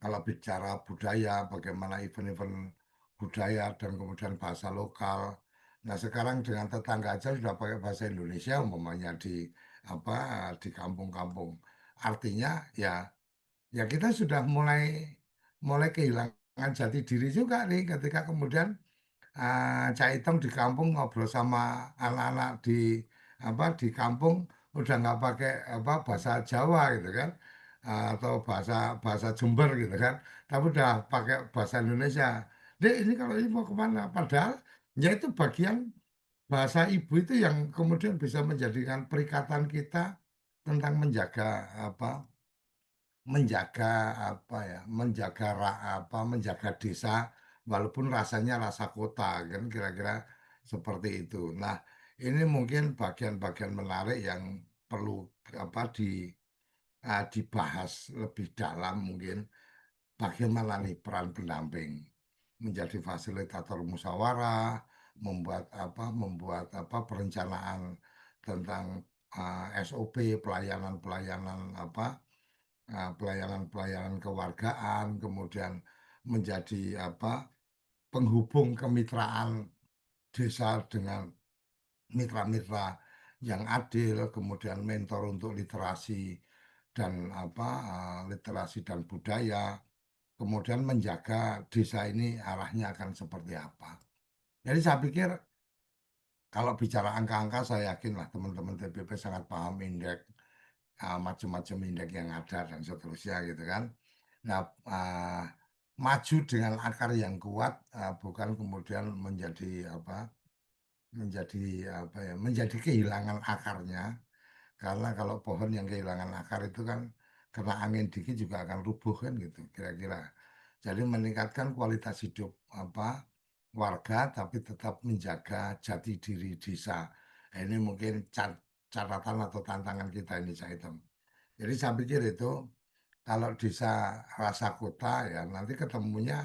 Kalau bicara budaya, bagaimana event-event budaya dan kemudian bahasa lokal. Nah, sekarang dengan tetangga aja sudah pakai bahasa Indonesia umpamanya apa di kampung-kampung. Artinya ya kita sudah mulai mulai kehilangan jati diri juga nih ketika kemudian Cak Itong di kampung ngobrol sama anak-anak di kampung udah nggak pakai bahasa Jawa gitu kan. Atau bahasa bahasa Jember gitu kan, tapi udah pakai bahasa Indonesia. Dek, ini kalau ini mau kemana? Padahal ya itu bagian bahasa ibu itu yang kemudian bisa menjadikan perikatan kita tentang menjaga apa menjaga menjaga desa walaupun rasanya rasa kota, kan kira-kira seperti itu. Nah, ini mungkin bagian-bagian menarik yang perlu dibahas lebih dalam, mungkin bagaimana nih peran pendamping menjadi fasilitator musyawarah, membuat perencanaan tentang SOP pelayanan-pelayanan pelayanan-pelayanan kewargaan, kemudian menjadi penghubung kemitraan desa dengan mitra-mitra yang adil, kemudian mentor untuk literasi dan budaya, kemudian menjaga desa ini arahnya akan seperti apa. Jadi saya pikir kalau bicara angka-angka, saya yakin lah teman-teman TPP sangat paham indeks, macam-macam indeks yang ada dan seterusnya gitu kan. Nah, maju dengan akar yang kuat, bukan kemudian menjadi kehilangan akarnya. Karena kalau pohon yang kehilangan akar itu kan kena angin dikit juga akan rubuh kan gitu kira-kira. Jadi meningkatkan kualitas hidup warga tapi tetap menjaga jati diri desa. Nah, ini mungkin catatan atau tantangan kita ini, Cak Item. Jadi saya pikir itu kalau desa rasa kota ya nanti ketemunya,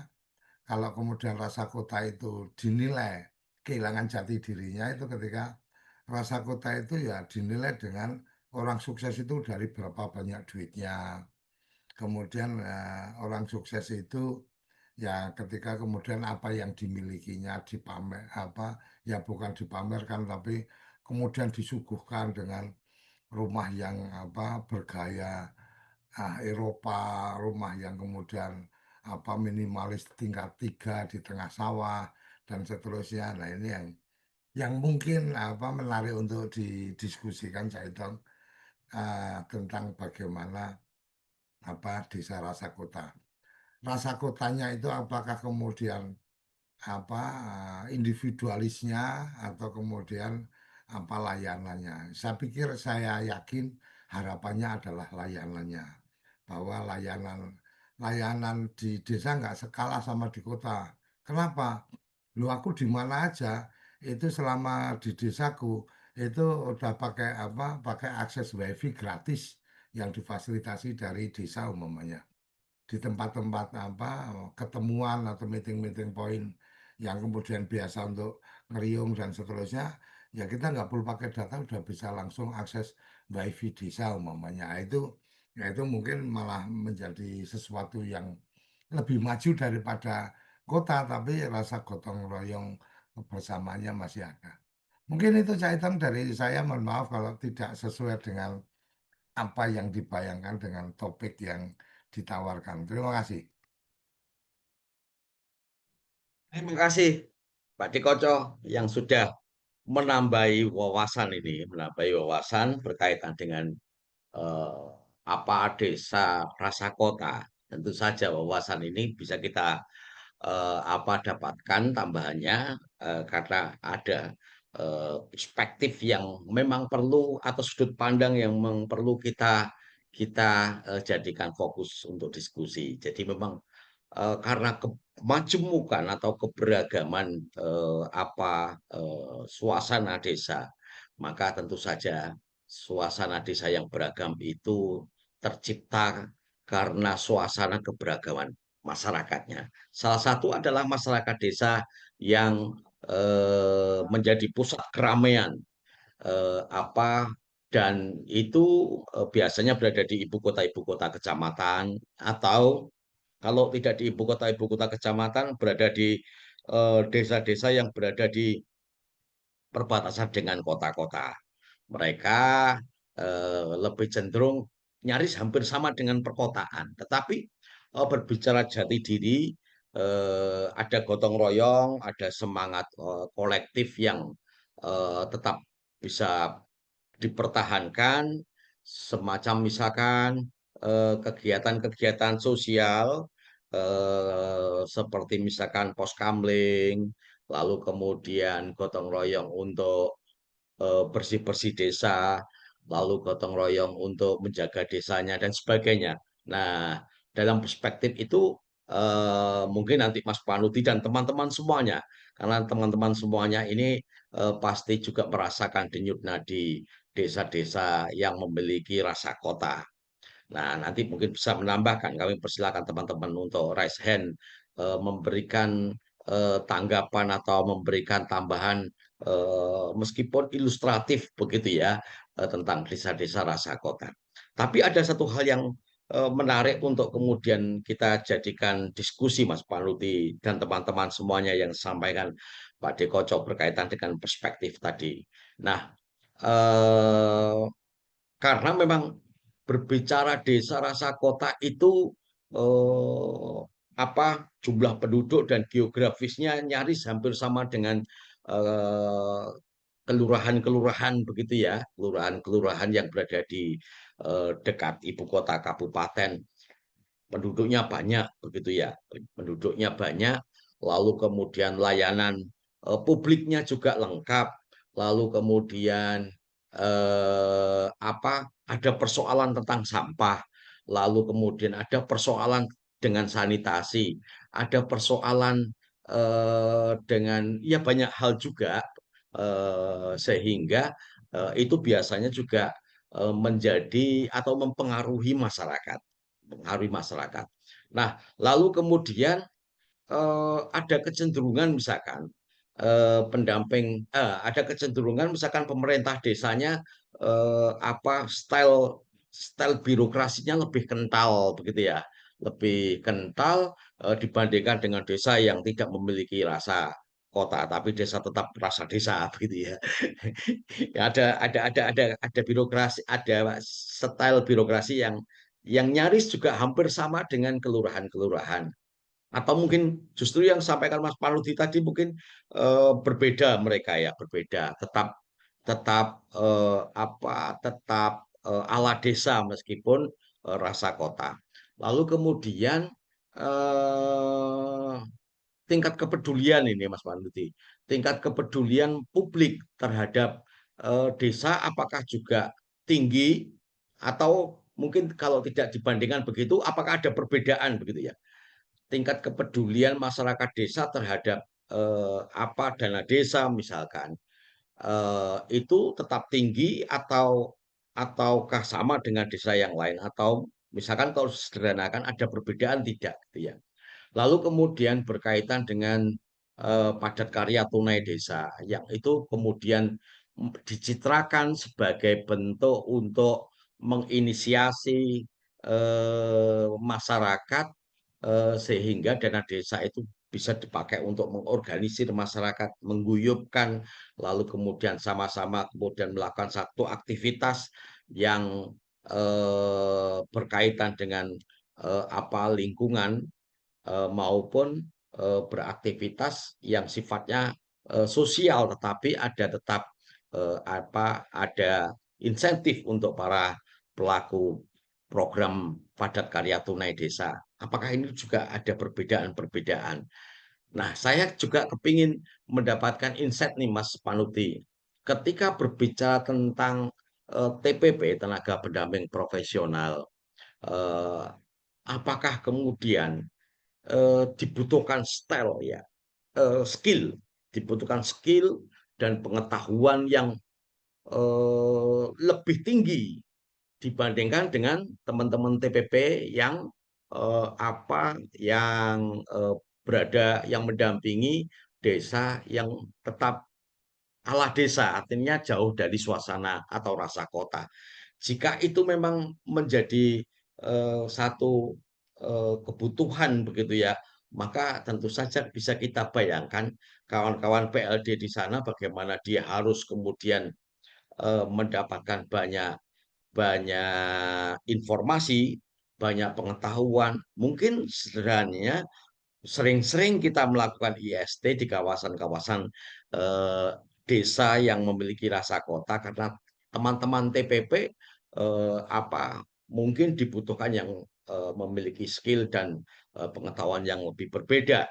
kalau kemudian rasa kota itu dinilai kehilangan jati dirinya itu ketika rasa kota itu ya dinilai dengan orang sukses itu dari berapa banyak duitnya. Kemudian orang sukses itu ya ketika kemudian apa yang dimilikinya dipamer, ya bukan dipamerkan tapi kemudian disuguhkan dengan rumah yang bergaya Eropa, rumah yang kemudian minimalis tingkat 3 di tengah sawah dan seterusnya. Nah, ini yang mungkin menarik untuk didiskusikan, Caitong, tentang bagaimana desa rasa kota. Rasa kotanya itu apakah kemudian individualisnya atau kemudian layanannya. Saya yakin harapannya adalah layanannya, bahwa layanan di desa nggak sekalah sama di kota. Kenapa? Lu aku di mana aja itu selama di desaku itu udah pakai akses wifi gratis yang difasilitasi dari desa umpamanya di tempat-tempat ketemuan atau meeting-meeting point yang kemudian biasa untuk ngeriung dan seterusnya, ya kita nggak perlu pakai data, udah bisa langsung akses wifi desa umpamanya. Ya itu mungkin malah menjadi sesuatu yang lebih maju daripada kota, tapi rasa gotong royong bersamanya masih ada. Mungkin itu catatan dari saya, mohon maaf kalau tidak sesuai dengan apa yang dibayangkan dengan topik yang ditawarkan. Terima kasih. Terima kasih Pak Dikoco yang sudah menambahi wawasan berkaitan dengan eh, apa desa rasa kota. Tentu saja wawasan ini bisa kita dapatkan tambahannya karena ada perspektif yang memang perlu atau sudut pandang yang memang perlu kita kita jadikan fokus untuk diskusi. Jadi memang karena kemajemukan atau keberagaman suasana desa, maka tentu saja suasana desa yang beragam itu tercipta karena suasana keberagaman masyarakatnya. Salah satu adalah masyarakat desa yang menjadi pusat keramaian eh, apa dan itu biasanya berada di ibu kota kecamatan atau kalau tidak di ibu kota kecamatan berada di desa-desa yang berada di perbatasan dengan kota-kota. Mereka lebih cenderung nyaris hampir sama dengan perkotaan, tetapi berbicara jati diri, ada gotong royong, ada semangat kolektif yang tetap bisa dipertahankan, semacam misalkan kegiatan-kegiatan sosial seperti misalkan poskamling, lalu kemudian gotong royong untuk bersih-bersih desa, lalu gotong royong untuk menjaga desanya dan sebagainya. Nah, dalam perspektif itu mungkin nanti Mas Panuti dan teman-teman semuanya, karena teman-teman semuanya ini pasti juga merasakan denyut nadi desa-desa yang memiliki rasa kota. Nah, nanti mungkin bisa menambahkan, kami persilakan teman-teman untuk raise hand, memberikan tanggapan atau memberikan tambahan meskipun ilustratif begitu ya tentang desa-desa rasa kota. Tapi ada satu hal yang menarik untuk kemudian kita jadikan diskusi Mas Panuti dan teman-teman semuanya yang disampaikan Pak Dekoco berkaitan dengan perspektif tadi. Nah, eh, karena memang berbicara desa rasa kota itu eh, jumlah penduduk dan geografisnya nyaris hampir sama dengan eh, kelurahan-kelurahan begitu ya, kelurahan-kelurahan yang berada di dekat ibu kota kabupaten, penduduknya banyak begitu ya, penduduknya banyak, lalu kemudian layanan publiknya juga lengkap, lalu kemudian ada persoalan tentang sampah, lalu kemudian ada persoalan dengan sanitasi, ada persoalan dengan ya banyak hal juga sehingga itu biasanya juga menjadi atau mempengaruhi masyarakat. Nah, lalu kemudian ada kecenderungan misalkan ada kecenderungan misalkan pemerintah desanya style style birokrasinya lebih kental begitu ya, lebih kental dibandingkan dengan desa yang tidak memiliki rasa kota tapi desa tetap rasa desa begitu ya. Ya, ada birokrasi, ada style birokrasi yang nyaris juga hampir sama dengan kelurahan-kelurahan. Atau mungkin justru yang sampaikan Mas Panudi tadi mungkin berbeda mereka ya, berbeda. Tetap tetap ala desa meskipun rasa kota. Lalu kemudian eh, tingkat kepedulian ini Mas Panudi, tingkat kepedulian publik terhadap desa apakah juga tinggi atau mungkin kalau tidak dibandingkan begitu, apakah ada perbedaan begitu ya? Tingkat kepedulian masyarakat desa terhadap dana desa misalkan itu tetap tinggi ataukah sama dengan desa yang lain atau misalkan kalau sederhanakan ada perbedaan tidak gitu ya. Lalu kemudian berkaitan dengan padat karya tunai desa yang itu kemudian dicitrakan sebagai bentuk untuk menginisiasi masyarakat sehingga dana desa itu bisa dipakai untuk mengorganisir masyarakat, mengguyupkan, lalu kemudian sama-sama kemudian melakukan satu aktivitas yang berkaitan dengan lingkungan maupun beraktivitas yang sifatnya sosial, tetapi ada insentif untuk para pelaku program padat karya tunai desa. Apakah ini juga ada perbedaan-perbedaan? Nah, saya juga kepingin mendapatkan insight nih Mas Panuti. Ketika berbicara tentang TPP, tenaga pendamping profesional, eh, apakah kemudian dibutuhkan skill, dibutuhkan skill dan pengetahuan yang lebih tinggi dibandingkan dengan teman-teman TPP yang eh, apa yang eh, yang mendampingi desa yang tetap ala desa, artinya jauh dari suasana atau rasa kota. Jika itu memang menjadi satu kebutuhan begitu ya, maka tentu saja bisa kita bayangkan kawan-kawan PLD di sana bagaimana dia harus kemudian mendapatkan banyak banyak informasi, banyak pengetahuan. Mungkin sederhananya sering-sering kita melakukan IST di kawasan-kawasan eh, desa yang memiliki rasa kota karena teman-teman TPP mungkin dibutuhkan yang memiliki skill dan pengetahuan yang lebih berbeda.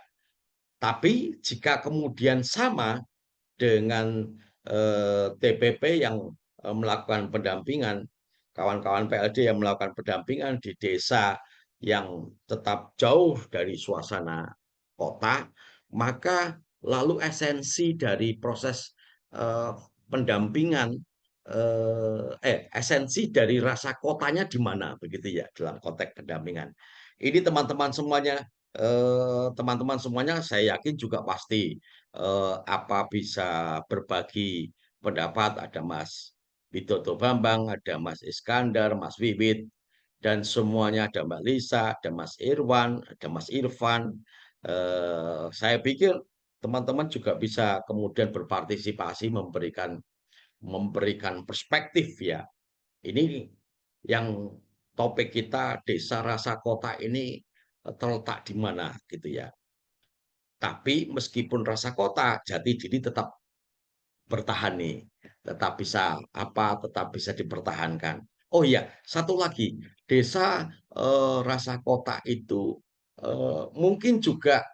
Tapi jika kemudian sama dengan TPP yang melakukan pendampingan, kawan-kawan PLD yang melakukan pendampingan di desa yang tetap jauh dari suasana kota, maka lalu esensi dari proses eh, pendampingan, esensi dari rasa kotanya di mana begitu ya dalam konteks pendampingan. Ini teman-teman semuanya saya yakin juga pasti bisa berbagi pendapat. Ada Mas Widodo Bambang, ada Mas Iskandar, Mas Wiwit, dan semuanya ada Mbak Lisa, ada Mas Irwan, ada Mas Irfan. Saya pikir teman-teman juga bisa kemudian berpartisipasi memberikan perspektif ya. Ini yang topik kita desa rasa kota ini terletak di mana gitu ya. Tapi meskipun rasa kota, jati diri tetap bertahan nih, tetap bisa dipertahankan. Oh iya, satu lagi, desa rasa kota itu mungkin juga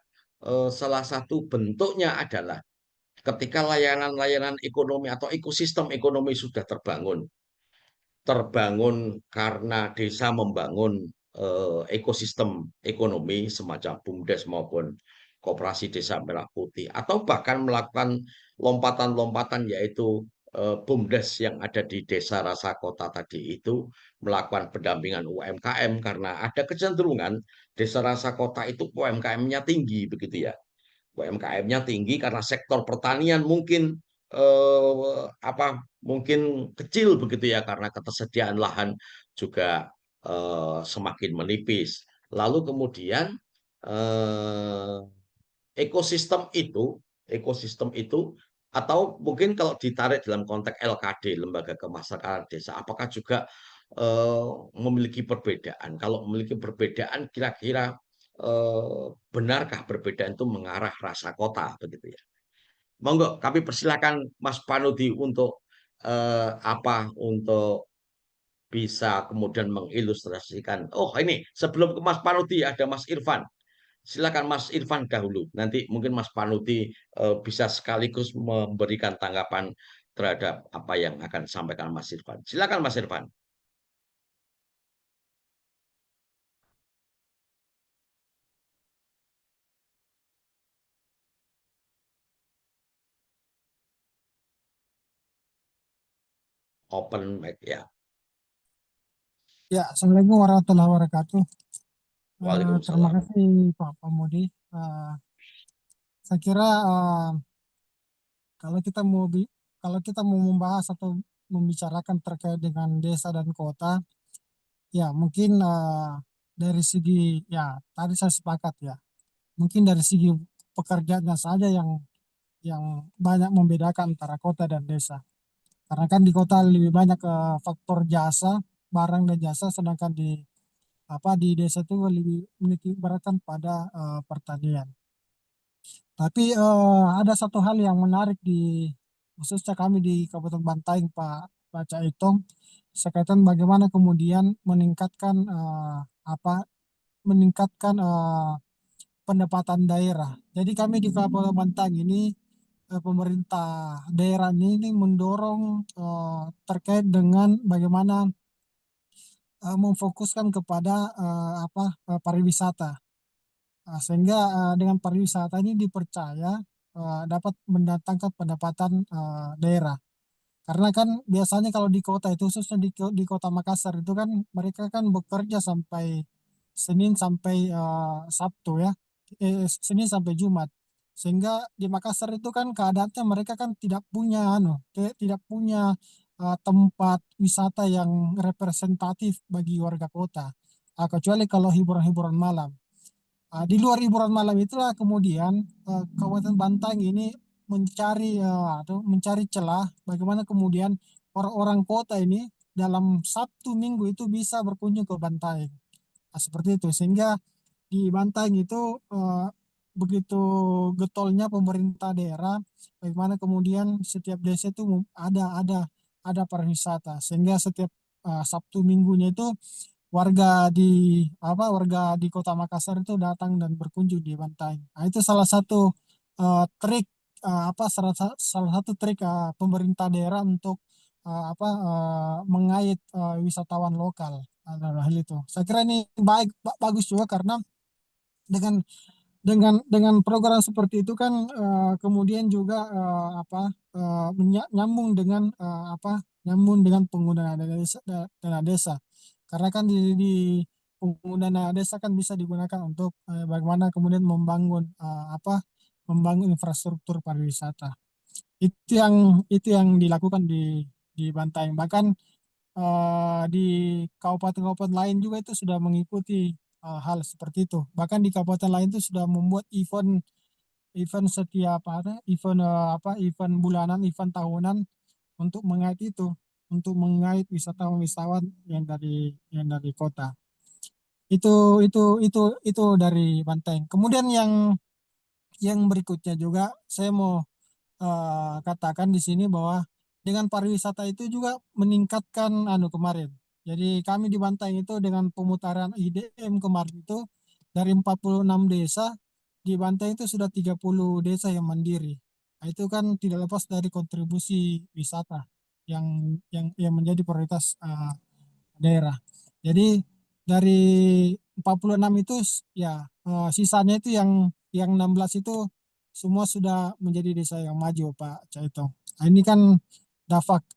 salah satu bentuknya adalah ketika layanan-layanan ekonomi atau ekosistem ekonomi sudah terbangun karena desa membangun ekosistem ekonomi semacam BUMDes maupun Koperasi Desa Merah Putih atau bahkan melakukan lompatan-lompatan yaitu BUMDes yang ada di Desa Rasa Kota tadi itu melakukan pendampingan UMKM karena ada kecenderungan Desa Rasa Kota itu UMKM-nya tinggi begitu ya. UMKM-nya tinggi karena sektor pertanian mungkin mungkin kecil begitu ya karena ketersediaan lahan juga semakin menipis. Lalu kemudian eh, ekosistem itu atau mungkin kalau ditarik dalam konteks LKD Lembaga Kemasyarakatan Desa, apakah juga memiliki perbedaan. Kalau memiliki perbedaan, kira-kira benarkah perbedaan itu mengarah rasa kota, begitu ya? Monggo, kami persilakan Mas Panudi untuk untuk bisa kemudian mengilustrasikan. Oh, ini sebelum ke Mas Panudi ada Mas Irfan. Silakan Mas Irfan dahulu. Nanti mungkin Mas Panudi bisa sekaligus memberikan tanggapan terhadap apa yang akan disampaikan Mas Irfan. Silakan Mas Irfan. Open mic ya. Ya, Assalamualaikum warahmatullahi wabarakatuh. Terima Waalaikumsalam. kasih Pak Pamudi. Saya kira kalau kita mau membahas atau membicarakan terkait dengan desa dan kota, ya mungkin dari segi ya tadi saya sepakat ya, mungkin dari segi pekerjaannya saja yang banyak membedakan antara kota dan desa. Karena kan di kota lebih banyak faktor jasa, barang dan jasa, sedangkan di desa itu lebih menitik beratkan pada pertanian. Tapi ada satu hal yang menarik khususnya kami di Kabupaten Bantaeng, Pak Caitong, sekaitan bagaimana kemudian meningkatkan pendapatan daerah. Jadi kami di Kabupaten Bantaeng ini pemerintah daerah ini mendorong terkait dengan bagaimana memfokuskan kepada pariwisata. Sehingga dengan pariwisata ini dipercaya dapat mendatangkan pendapatan daerah. Karena kan biasanya kalau di kota itu, khususnya di kota Makassar itu kan mereka kan bekerja sampai Senin sampai Sabtu ya, Senin sampai Jumat. Sehingga di Makassar itu kan keadaannya mereka kan tidak punya tempat wisata yang representatif bagi warga kota. Kecuali kalau hiburan-hiburan malam. Di luar hiburan malam itulah kemudian Kabupaten Bantaeng ini mencari celah bagaimana kemudian orang-orang kota ini dalam Sabtu Minggu itu bisa berkunjung ke Bantaeng. Seperti itu, sehingga di Bantaeng itu begitu getolnya pemerintah daerah bagaimana kemudian setiap desa itu ada pariwisata, sehingga setiap Sabtu Minggunya itu warga di Kota Makassar itu datang dan berkunjung di Bantaeng. Nah, itu salah satu trik salah satu trik pemerintah daerah untuk mengait wisatawan lokal dalam hal itu. Saya kira ini bagus juga karena dengan program seperti itu kan kemudian juga nyambung dengan penggunaan dana desa. Karena kan di penggunaan dana desa kan bisa digunakan untuk bagaimana kemudian membangun infrastruktur pariwisata. Itu yang dilakukan di Bantaeng. Bahkan di kabupaten-kabupaten lain juga itu sudah mengikuti hal seperti itu. Bahkan di kabupaten lain itu sudah membuat event setiap event bulanan, event tahunan untuk mengait wisatawan-wisatawan yang dari kota. Itu dari Bantaeng. Kemudian yang berikutnya juga saya mau katakan di sini bahwa dengan pariwisata itu juga meningkatkan kemarin. Jadi kami di Bantaeng itu dengan pemutaran IDM kemarin itu dari 46 desa di Bantaeng itu sudah 30 desa yang mandiri. Nah, itu kan tidak lepas dari kontribusi wisata yang menjadi prioritas daerah. Jadi dari 46 itu ya sisanya itu yang 16 itu semua sudah menjadi desa yang maju, Pak Caitong. Nah, ini kan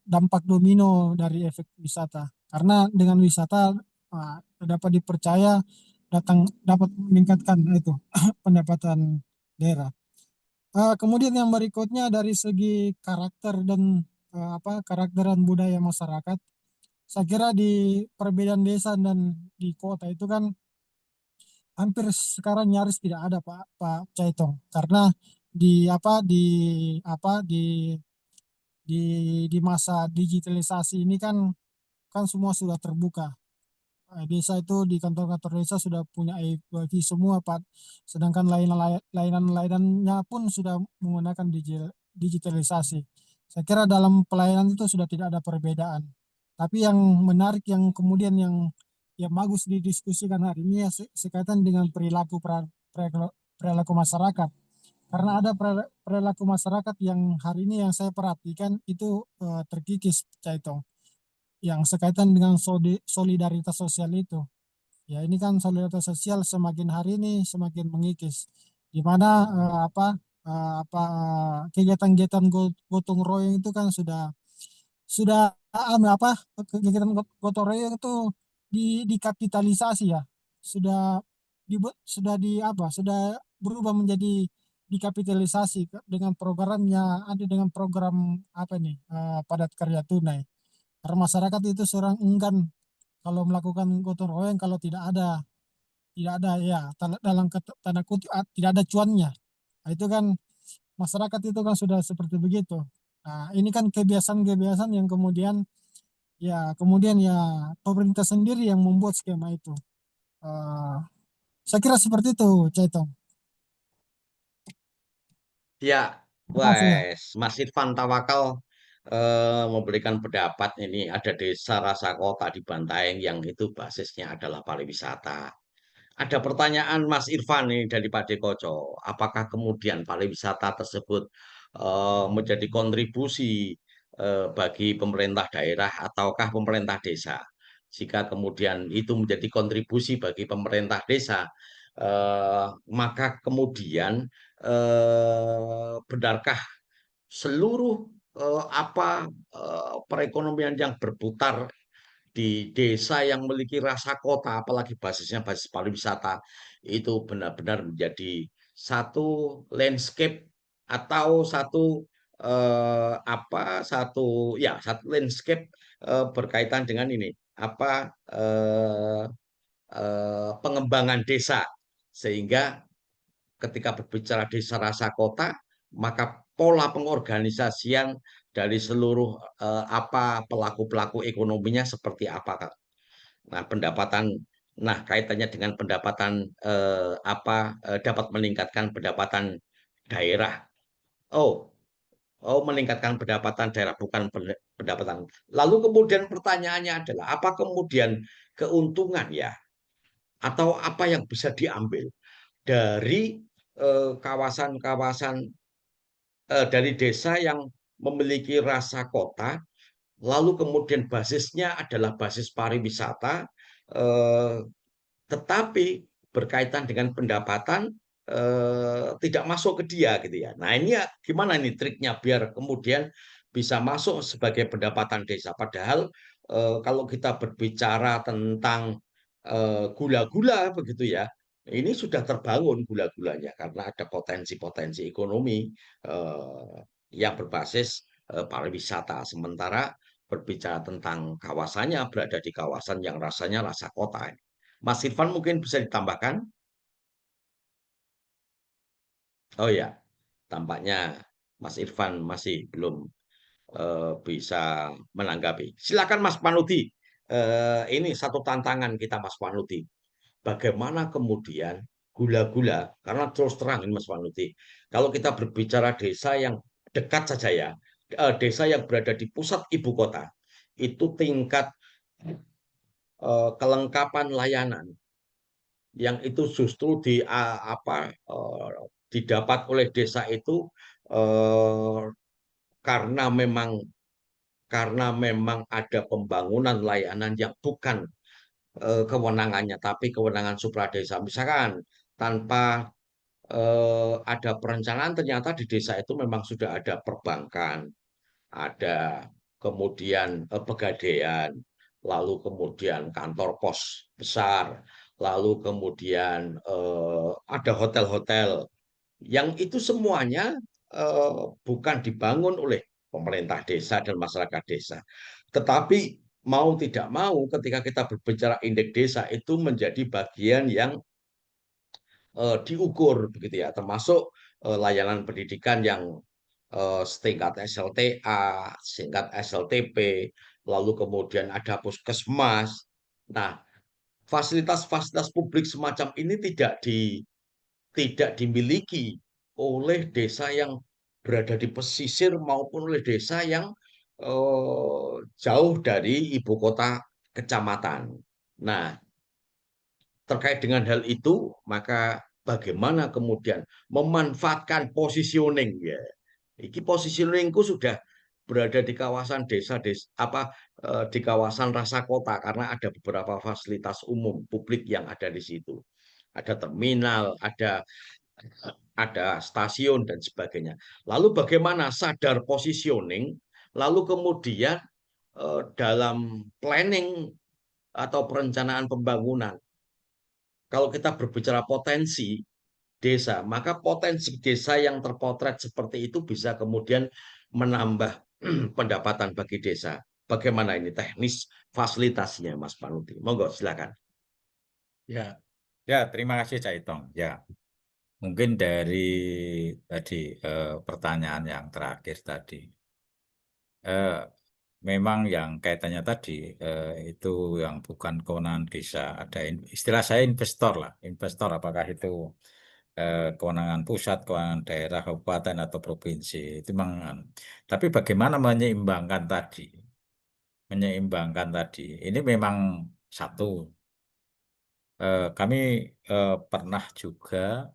dampak domino dari efek wisata. Karena dengan wisata dapat dipercaya dapat meningkatkan itu pendapatan daerah. Kemudian yang berikutnya dari segi karakter dan budaya masyarakat, saya kira di perbedaan desa dan di kota itu kan hampir sekarang nyaris tidak ada Pak Caitong, karena di apa di apa di masa digitalisasi ini kan kan semua sudah terbuka. Desa itu di kantor-kantor desa sudah punya wifi semua, Pak. Sedangkan layanan-layanannya pun sudah menggunakan digitalisasi. Saya kira dalam pelayanan itu sudah tidak ada perbedaan. Tapi yang menarik yang kemudian yang bagus didiskusikan hari ini ya sekaitan dengan perilaku masyarakat. Karena ada perilaku masyarakat yang hari ini yang saya perhatikan itu terkikis, Caitong, yang sekaitan dengan solidaritas sosial itu. Ya ini kan solidaritas sosial semakin hari ini semakin mengikis, di mana kegiatan-kegiatan gotong royong itu kan sudah kegiatan gotong royong itu dikapitalisasi ya, sudah sudah berubah menjadi dikapitalisasi dengan programnya, ada dengan program padat karya tunai. Karena masyarakat itu seorang enggan kalau melakukan gotong royong kalau tidak ada ya dalam tanda kutip tidak ada cuannya. Nah, itu kan masyarakat itu kan sudah seperti begitu. Nah, ini kan kebiasaan-kebiasaan yang kemudian ya pemerintah sendiri yang membuat skema itu. Saya kira seperti itu, Caitong. Ya, Terima kasih ya. Mas Irfan Tawakal memberikan pendapat ini ada desa rasa kota di Bantaeng yang itu basisnya adalah pariwisata. Ada pertanyaan Mas Irfan nih dari Pak Dekoco, apakah kemudian pariwisata tersebut menjadi kontribusi bagi pemerintah daerah ataukah pemerintah desa? Jika kemudian itu menjadi kontribusi bagi pemerintah desa, maka kemudian benarkah seluruh perekonomian yang berputar di desa yang memiliki rasa kota, apalagi basisnya basis pariwisata, itu benar-benar menjadi satu landscape atau satu landscape berkaitan dengan ini pengembangan desa, sehingga ketika berbicara desa rasa kota, maka pola pengorganisasian dari seluruh pelaku-pelaku ekonominya seperti apa, Kak? Nah, kaitannya dengan pendapatan dapat meningkatkan pendapatan daerah. Oh, meningkatkan pendapatan daerah bukan pendapatan. Lalu kemudian pertanyaannya adalah apa kemudian keuntungan ya atau apa yang bisa diambil dari kawasan-kawasan dari desa yang memiliki rasa kota, lalu kemudian basisnya adalah basis pariwisata, eh, tetapi berkaitan dengan pendapatan tidak masuk ke dia gitu ya. Nah ini ya gimana nih triknya biar kemudian bisa masuk sebagai pendapatan desa. Padahal kalau kita berbicara tentang gula-gula begitu ya, ini sudah terbangun gula-gulanya karena ada potensi-potensi ekonomi yang berbasis pariwisata. Sementara berbicara tentang kawasannya berada di kawasan yang rasanya rasa kota. Mas Irfan mungkin bisa ditambahkan? Oh ya, tampaknya Mas Irfan masih belum bisa menanggapi. Silakan Mas Panuti. Ini satu tantangan kita Mas Panuti. Bagaimana kemudian gula-gula, karena terus terang ini Mas Panuti, kalau kita berbicara desa yang dekat saja ya, desa yang berada di pusat ibu kota, itu tingkat kelengkapan layanan yang itu justru didapat oleh desa itu eh, karena memang ada pembangunan layanan yang bukan kewenangannya tapi kewenangan supradesa. Misalkan tanpa ada perencanaan ternyata di desa itu memang sudah ada perbankan, ada kemudian pegadaian, lalu kemudian kantor pos besar, lalu kemudian ada hotel-hotel, yang itu semuanya bukan dibangun oleh pemerintah desa dan masyarakat desa. Tetapi mau tidak mau ketika kita berbicara indeks desa itu menjadi bagian yang diukur begitu ya, termasuk layanan pendidikan yang setingkat SLTA, setingkat SLTP, lalu kemudian ada puskesmas. Nah, fasilitas-fasilitas publik semacam ini tidak dimiliki oleh desa yang berada di pesisir maupun oleh desa yang jauh dari ibu kota kecamatan. Nah, terkait dengan hal itu, maka bagaimana kemudian memanfaatkan positioning ya. Iki positioningku sudah berada di kawasan desa-desa di kawasan rasa kota karena ada beberapa fasilitas umum publik yang ada di situ. Ada terminal, ada stasiun dan sebagainya. Lalu bagaimana sadar positioning, lalu kemudian dalam planning atau perencanaan pembangunan. Kalau kita berbicara potensi desa, maka potensi desa yang terpotret seperti itu bisa kemudian menambah pendapatan bagi desa. Bagaimana ini teknis fasilitasnya, Mas Panuti? Monggo, silakan. Ya, terima kasih Cak Itong. Ya, mungkin dari tadi pertanyaan yang terakhir tadi, memang yang kaitannya tadi itu yang bukan kewenangan desa. Ada istilah saya investor lah, investor apakah itu kewenangan pusat, kewenangan daerah, kabupaten atau provinsi itu memang. Tapi bagaimana menyeimbangkan tadi? Menyeimbangkan tadi, ini memang satu. Kami pernah juga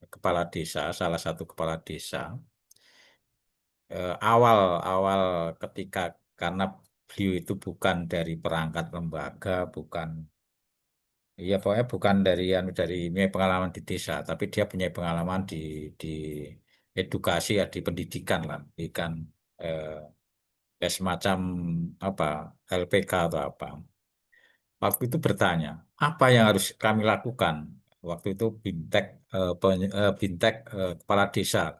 kepala desa, salah satu kepala desa, awal ketika karena beliau itu bukan dari perangkat lembaga, bukan, ya pokoknya bukan dari pengalaman di desa, tapi dia punya pengalaman di edukasi ya, di pendidikan lah, pendidikan ya semacam apa LPK atau apa. Waktu itu bertanya, apa yang harus kami lakukan? Waktu itu Bintek kepala desa.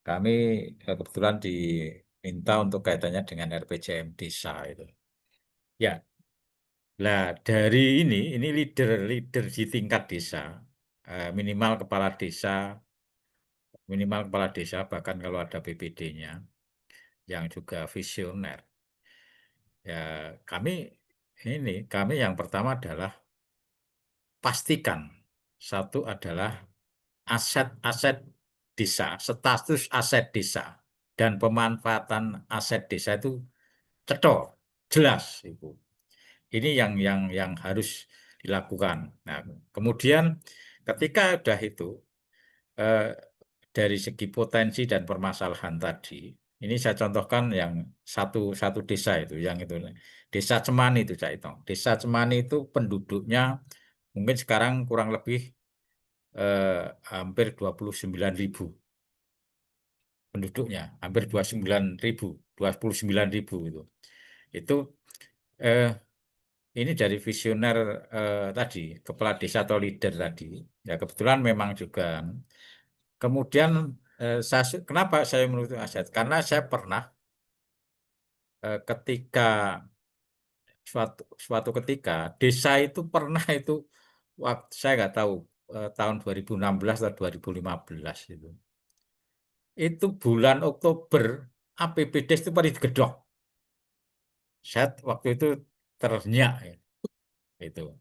Kami kebetulan diminta untuk kaitannya dengan RPJM desa itu. Ya, lah dari ini leader di tingkat desa, minimal kepala desa, bahkan kalau ada BPD-nya yang juga visioner. Ya, kami yang pertama adalah pastikan satu adalah aset-aset desa, status aset desa, dan pemanfaatan aset desa itu cetok, jelas, Ibu. Ini yang harus dilakukan. Nah, kemudian ketika udah itu eh, dari segi potensi dan permasalahan tadi, ini saya contohkan yang satu desa itu, yang itu Desa Cemani itu, Cak Itong. Desa Cemani itu penduduknya mungkin sekarang kurang lebih hampir 29.000 penduduknya, hampir 29.000 itu. Itu eh, ini dari visioner tadi, kepala desa atau leader tadi. Ya kebetulan memang juga. Kemudian kenapa saya menurut aset? Karena saya pernah ketika suatu ketika desa itu pernah itu waktu saya nggak tahu tahun 2016 atau 2015 itu. Itu bulan Oktober APBD itu pada digedok. Saya waktu itu ternyak ya, itu.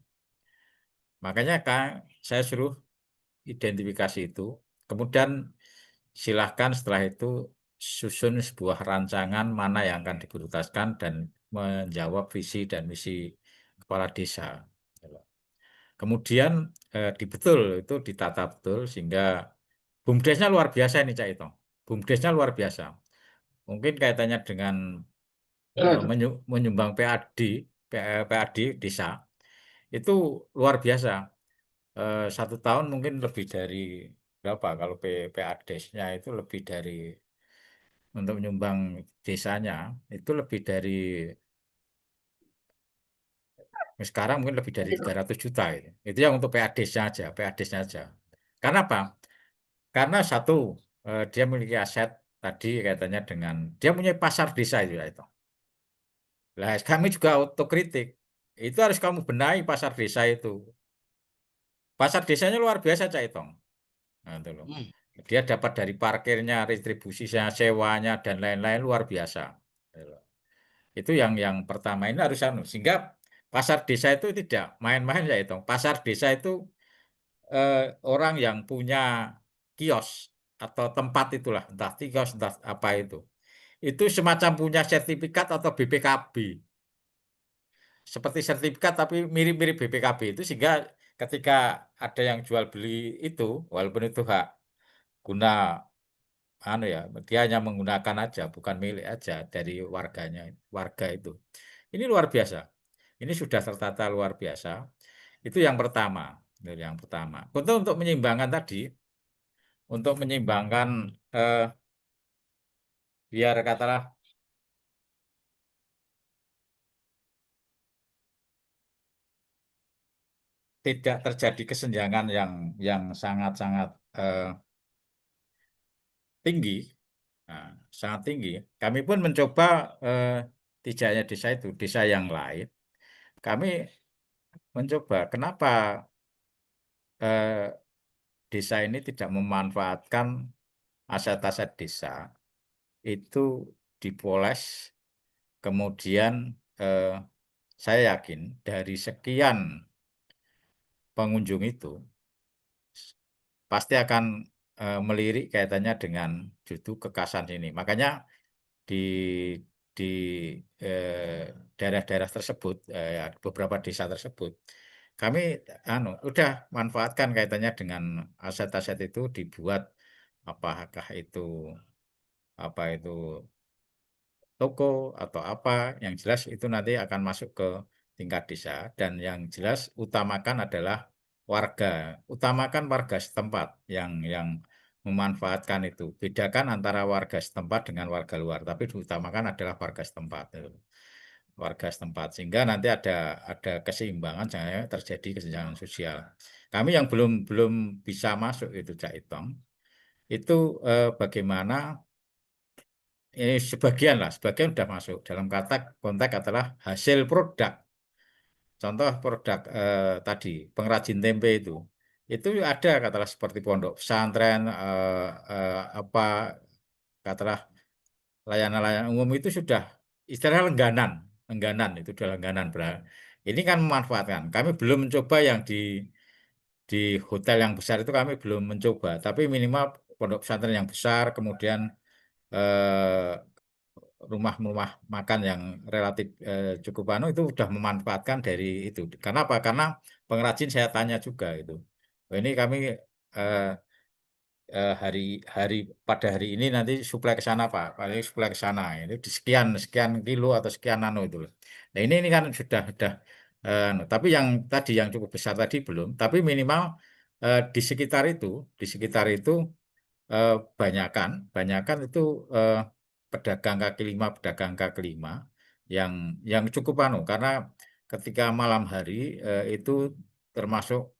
Makanya saya suruh identifikasi itu. Kemudian silahkan setelah itu susun sebuah rancangan mana yang akan diprioritaskan dan menjawab visi dan misi kepala desa. Kemudian betul itu ditata betul sehingga BUMDesnya luar biasa ini Cak Itong. BUMDesnya luar biasa. Mungkin kaitannya dengan menyumbang PAD desa itu luar biasa. 1 tahun mungkin lebih dari berapa kalau PAD-nya itu lebih dari untuk menyumbang desanya itu lebih dari sekarang mungkin lebih dari 300 juta itu. Itu yang untuk PAD-nya aja. Karena apa? Karena satu dia memiliki aset tadi kaitannya dengan dia punya pasar desa itu ya itu. Lah kami juga autokritik. Itu harus kamu benahi pasar desa itu. Pasar desanya luar biasa Cak Itong. Nah, itu loh. Dia dapat dari parkirnya, retribusinya, sewanya dan lain-lain luar biasa. Itu yang pertama, ini harus sehingga pasar desa itu tidak main-main ya itu. Pasar desa itu orang yang punya kios atau tempat itulah, entah kios entah apa itu semacam punya sertifikat atau BPKB, seperti sertifikat tapi mirip-mirip BPKB itu, sehingga ketika ada yang jual beli itu, walaupun itu hak guna dia hanya menggunakan aja, bukan milik aja dari warga itu. Ini luar biasa. Ini sudah tertata luar biasa. Itu yang pertama. Untuk menyeimbangkan tadi, untuk menyeimbangkan biar katalah tidak terjadi kesenjangan yang sangat-sangat tinggi, sangat tinggi. Kami pun mencoba tidak hanya desa itu, desa yang lain. Kami mencoba kenapa desa ini tidak memanfaatkan aset-aset desa itu dipoles, kemudian saya yakin dari sekian pengunjung itu pasti akan melirik kaitannya dengan justru kekasan ini. Makanya di daerah-daerah tersebut, beberapa desa tersebut, kami udah manfaatkan kaitannya dengan aset-aset itu, dibuat apakah itu toko atau apa, yang jelas itu nanti akan masuk ke tingkat desa, dan yang jelas utamakan warga setempat yang memanfaatkan itu. Bedakan antara warga setempat dengan warga luar, tapi diutamakan adalah warga setempat. Warga setempat, sehingga nanti ada keseimbangan, jangan terjadi kesenjangan sosial. Kami yang belum bisa masuk itu Cak Itong, itu bagaimana sebagian sudah masuk dalam konteks adalah hasil produk. Contoh produk tadi pengrajin tempe itu ada katalah seperti pondok pesantren, katalah layanan-layanan umum itu sudah istilah langganan itu sudah langganan. Ini kan memanfaatkan. Kami belum mencoba yang di hotel yang besar itu, kami belum mencoba, tapi minimal pondok pesantren yang besar, kemudian rumah-rumah makan yang relatif cukup itu sudah memanfaatkan dari itu. Karena apa? Karena pengrajin saya tanya juga itu. Ini kami pada hari ini nanti suplai ke sana Pak, paling suplai ke sana ini di sekian kilo atau sekian nano itu. Nah ini kan sudah tapi yang tadi yang cukup besar tadi belum, tapi minimal di sekitar itu banyakan itu pedagang kaki lima yang cukup karena ketika malam hari itu termasuk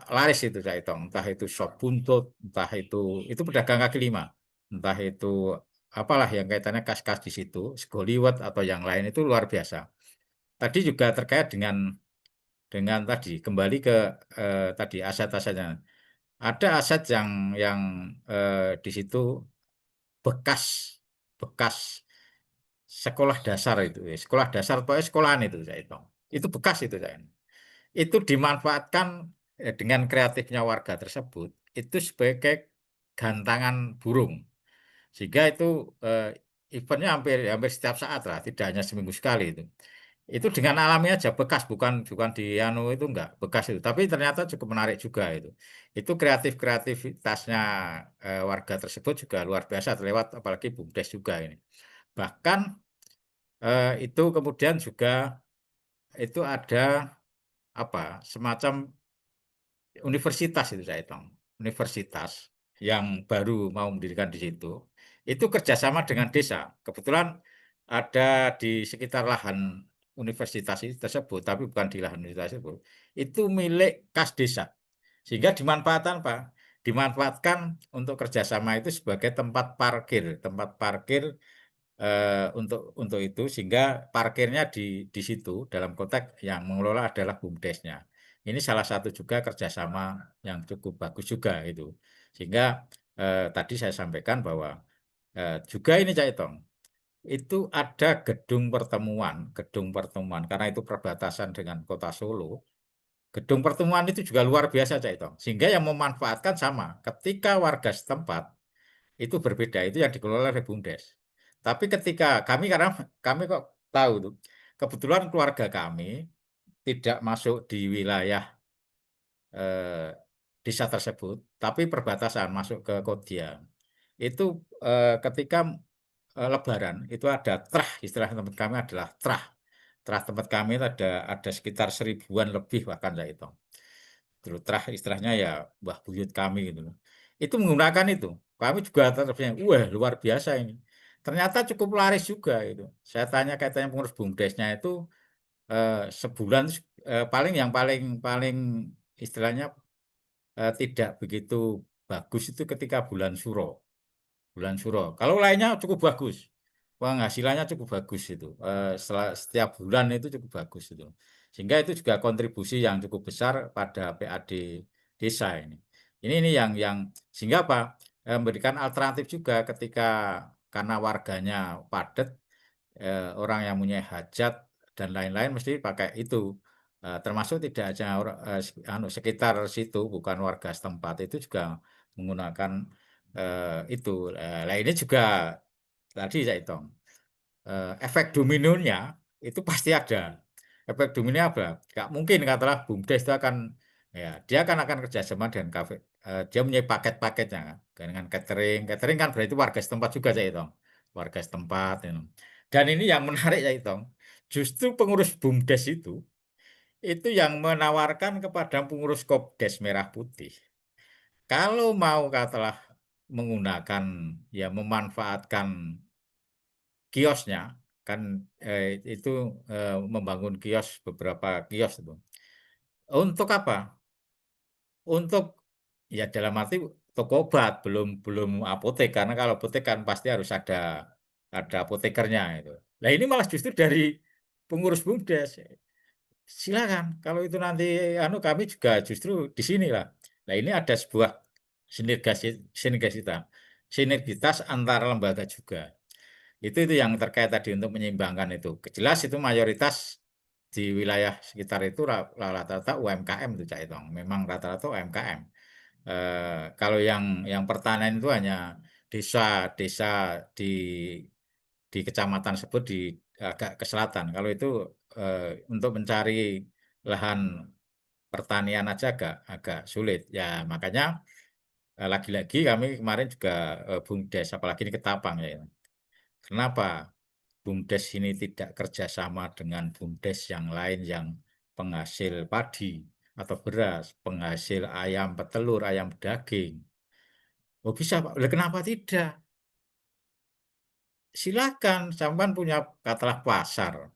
laris itu saya hitung, entah itu sop buntut, entah itu pedagang kaki lima, entah itu apalah yang kaitannya kas-kas di situ, sego liwet atau yang lain, itu luar biasa. Tadi juga terkait dengan tadi kembali ke tadi aset-asetnya. Ada aset yang di situ bekas sekolah dasar itu, sekolah dasar pokoknya sekolahan itu saya hitung. Itu bekas itu saya. Itu dimanfaatkan dengan kreatifnya warga tersebut itu sebagai gantangan burung, sehingga itu eventnya hampir setiap saat lah, tidak hanya seminggu sekali itu dengan alami aja, bekas, bukan di itu enggak bekas itu, tapi ternyata cukup menarik juga itu kreativitasnya warga tersebut juga luar biasa, terlewat apalagi BUMDes juga ini. Bahkan itu kemudian juga itu ada semacam universitas itu saya hitung, universitas yang baru mau mendirikan di situ, itu kerjasama dengan desa. Kebetulan ada di sekitar lahan universitas tersebut, tapi bukan di lahan universitas itu milik kas desa, sehingga dimanfaatkan untuk kerjasama itu sebagai tempat parkir untuk itu, sehingga parkirnya di situ dalam konteks yang mengelola adalah BUMDesnya. Ini salah satu juga kerjasama yang cukup bagus juga itu, sehingga tadi saya sampaikan bahwa juga ini Cak Itong, itu ada gedung pertemuan karena itu perbatasan dengan kota Solo. Gedung pertemuan itu juga luar biasa, Cak Itong. Sehingga yang memanfaatkan sama. Ketika warga setempat itu berbeda, itu yang dikelola oleh BUMDes. Tapi ketika karena kami kok tahu tuh, kebetulan keluarga kami tidak masuk di wilayah desa tersebut, tapi perbatasan masuk ke Kodia. Itu ketika Lebaran itu ada trah, istilah tempat kami adalah trah. Trah tempat kami itu ada sekitar 1000-an lebih bahkan saya hitung. Terus trah istilahnya ya mbah buyut kami gitu loh. Itu menggunakan itu. Kami juga terusnya, wah luar biasa ini. Ternyata cukup laris juga itu. Saya tanya katanya pengurus BUMDesnya itu sebulan paling istilahnya tidak begitu bagus itu ketika bulan Suro. Bulan Suro. Kalau lainnya cukup bagus. Penghasilannya cukup bagus itu. Setiap bulan itu cukup bagus itu. Sehingga itu juga kontribusi yang cukup besar pada PAD desa ini. Ini yang sehingga apa? Memberikan alternatif juga ketika karena warganya padat, orang yang punya hajat dan lain-lain mesti pakai itu. Termasuk tidak hanya sekitar situ, bukan warga setempat itu juga menggunakan itu. Nah ini juga tadi saya hitung efek dominonya itu pasti ada. Efek dominonya apa? Gak mungkin katalah BUMDes itu akan dia akan kerjasama dengan kafe. Dia punya paket-paketnya kan dengan catering. Catering kan berarti warga setempat juga saya hitung. Warga setempat. Dan ini yang menarik saya hitung. Justru pengurus BUMDes itu yang menawarkan kepada pengurus Kopdes Merah Putih. Kalau mau katalah memanfaatkan kiosnya, kan itu membangun beberapa kios itu. Untuk apa? Untuk ya dalam arti toko obat, belum apotek, karena kalau apotek kan pasti harus ada apotekernya itu. Nah ini malah justru dari pengurus BUMDes. Silakan kalau itu nanti kami juga justru di sini lah. Nah ini ada sebuah sinergitas antara lembaga juga. Itu yang terkait tadi untuk menyeimbangkan itu. Jelas itu mayoritas di wilayah sekitar itu rata-rata UMKM itu Cak Itong. Memang rata-rata UMKM. Kalau yang pertanian itu hanya desa-desa di kecamatan tersebut agak ke selatan. Kalau itu untuk mencari lahan pertanian aja agak sulit. Ya makanya lagi-lagi kami kemarin juga BUMDes, apalagi di Ketapang ya. Kenapa BUMDes ini tidak kerjasama dengan BUMDes yang lain yang penghasil padi atau beras, penghasil ayam petelur, ayam daging? Oh bisa Pak, kenapa tidak? Silakan, sampean punya katalah pasar.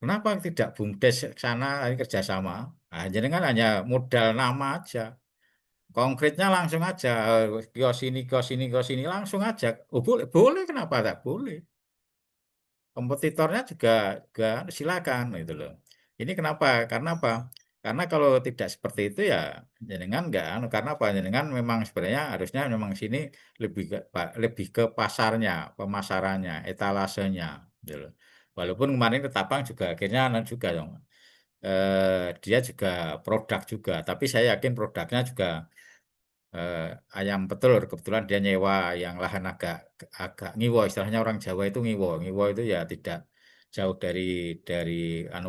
Kenapa tidak BUMDes sana ini kerjasama? Nah, jadi kan hanya modal nama aja. Konkretnya langsung aja, kios ini langsung aja. Oh boleh, boleh kenapa tak boleh? Kompetitornya juga silakan gitu loh. Ini kenapa? Karena apa? Karena kalau tidak seperti itu ya jenengan enggak karena apa? Jenengan memang sebenarnya harusnya memang sini lebih ke pasarnya, pemasarannya, etalasenya gitu loh. Walaupun kemarin Ketapang juga akhirnya juga dong. Dia juga produk juga, tapi saya yakin produknya juga ayam petelur. Kebetulan dia nyewa yang lahan agak ngiwo, istilahnya orang Jawa itu ngiwo. Ngiwo itu ya tidak jauh dari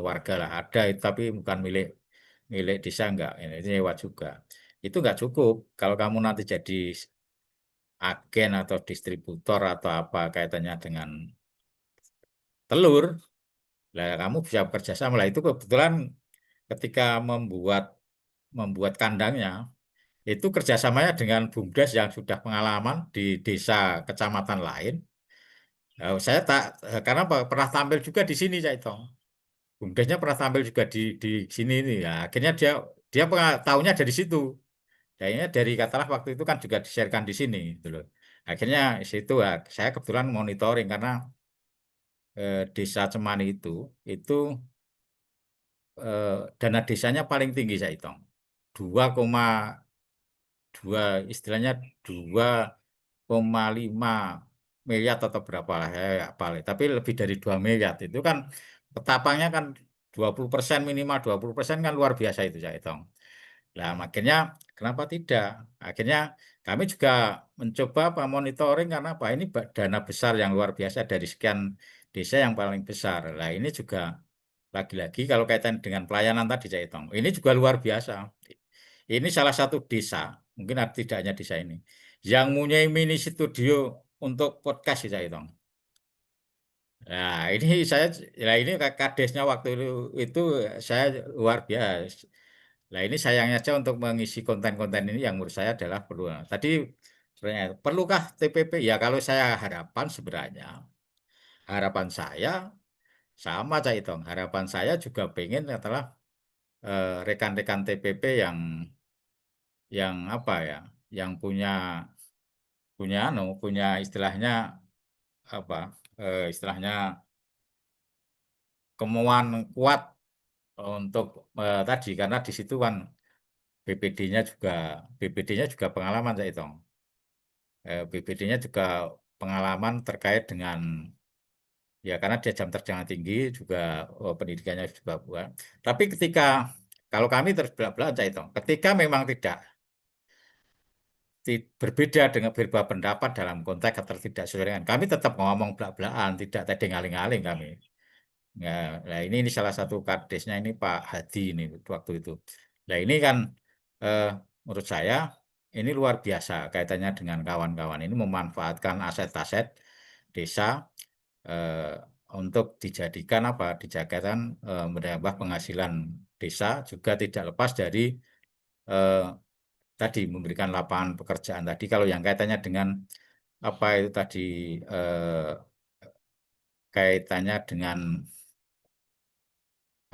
warga lah. Ada tapi bukan milik desa enggak. Ini nyewa juga. Itu enggak cukup. Kalau kamu nanti jadi agen atau distributor atau apa kaitannya dengan telur, lah kamu bisa bekerja sama lah. Itu kebetulan ketika membuat kandangnya itu kerjasamanya dengan BUMDes yang sudah pengalaman di desa kecamatan lain. Saya karena pernah tampil juga di sini, Cak Itong. BUMDesnya pernah tampil juga di sini nih. Ya, akhirnya dia tahunya dari situ. Kayaknya dari katalah waktu itu kan juga di-sharekan di sini, gitu loh. Akhirnya situ saya kebetulan monitoring karena desa Cemani itu dana desanya paling tinggi, Cak Itong. 2,2 istilahnya 2,5 miliar atau berapa lah, saya nggak hafal. Tapi lebih dari 2 miliar itu kan ketapangnya kan 20% minimal 20% kan luar biasa itu saya hitung. Nah, akhirnya kenapa tidak? Akhirnya kami juga mencoba monitoring karena apa? Ini dana besar yang luar biasa dari sekian desa yang paling besar. Nah, ini juga lagi-lagi kalau kaitan dengan pelayanan tadi saya hitung, ini juga luar biasa. Ini salah satu desa, mungkin tidak hanya desa ini, yang mempunyai mini studio untuk podcast saya hitung. Nah, ini ini kadesnya waktu itu saya luar biasa. Nah, ini sayangnya aja untuk mengisi konten-konten ini yang menurut saya adalah perlu. Tadi sebenarnya perlukah TPP? Ya kalau saya harapan saya sama Cak Itong. Harapan saya juga pengen adalah rekan-rekan TPP yang apa ya, yang punya istilahnya apa? Istilahnya kemauan kuat untuk tadi karena di situ kan BPD-nya juga pengalaman Cak Itong. BPD-nya juga pengalaman terkait dengan ya karena dia jam terbang tinggi juga pendidikannya juga buat. Tapi kalau kami terbelah-belah Cak Itong, ketika memang tidak berbeda dengan berbeda pendapat dalam konteks ketidaksesuaian, kami tetap ngomong belak-belakan, tidak tedeng aling-aling kami. Nah ini salah satu kadesnya ini Pak Hadi ini waktu itu. Nah ini kan menurut saya ini luar biasa kaitannya dengan kawan-kawan ini memanfaatkan aset-aset desa eh, untuk dijadikan dijadikan menambah penghasilan desa juga tidak lepas dari eh, tadi memberikan lapangan pekerjaan tadi kalau yang kaitannya dengan apa itu tadi eh, kaitannya dengan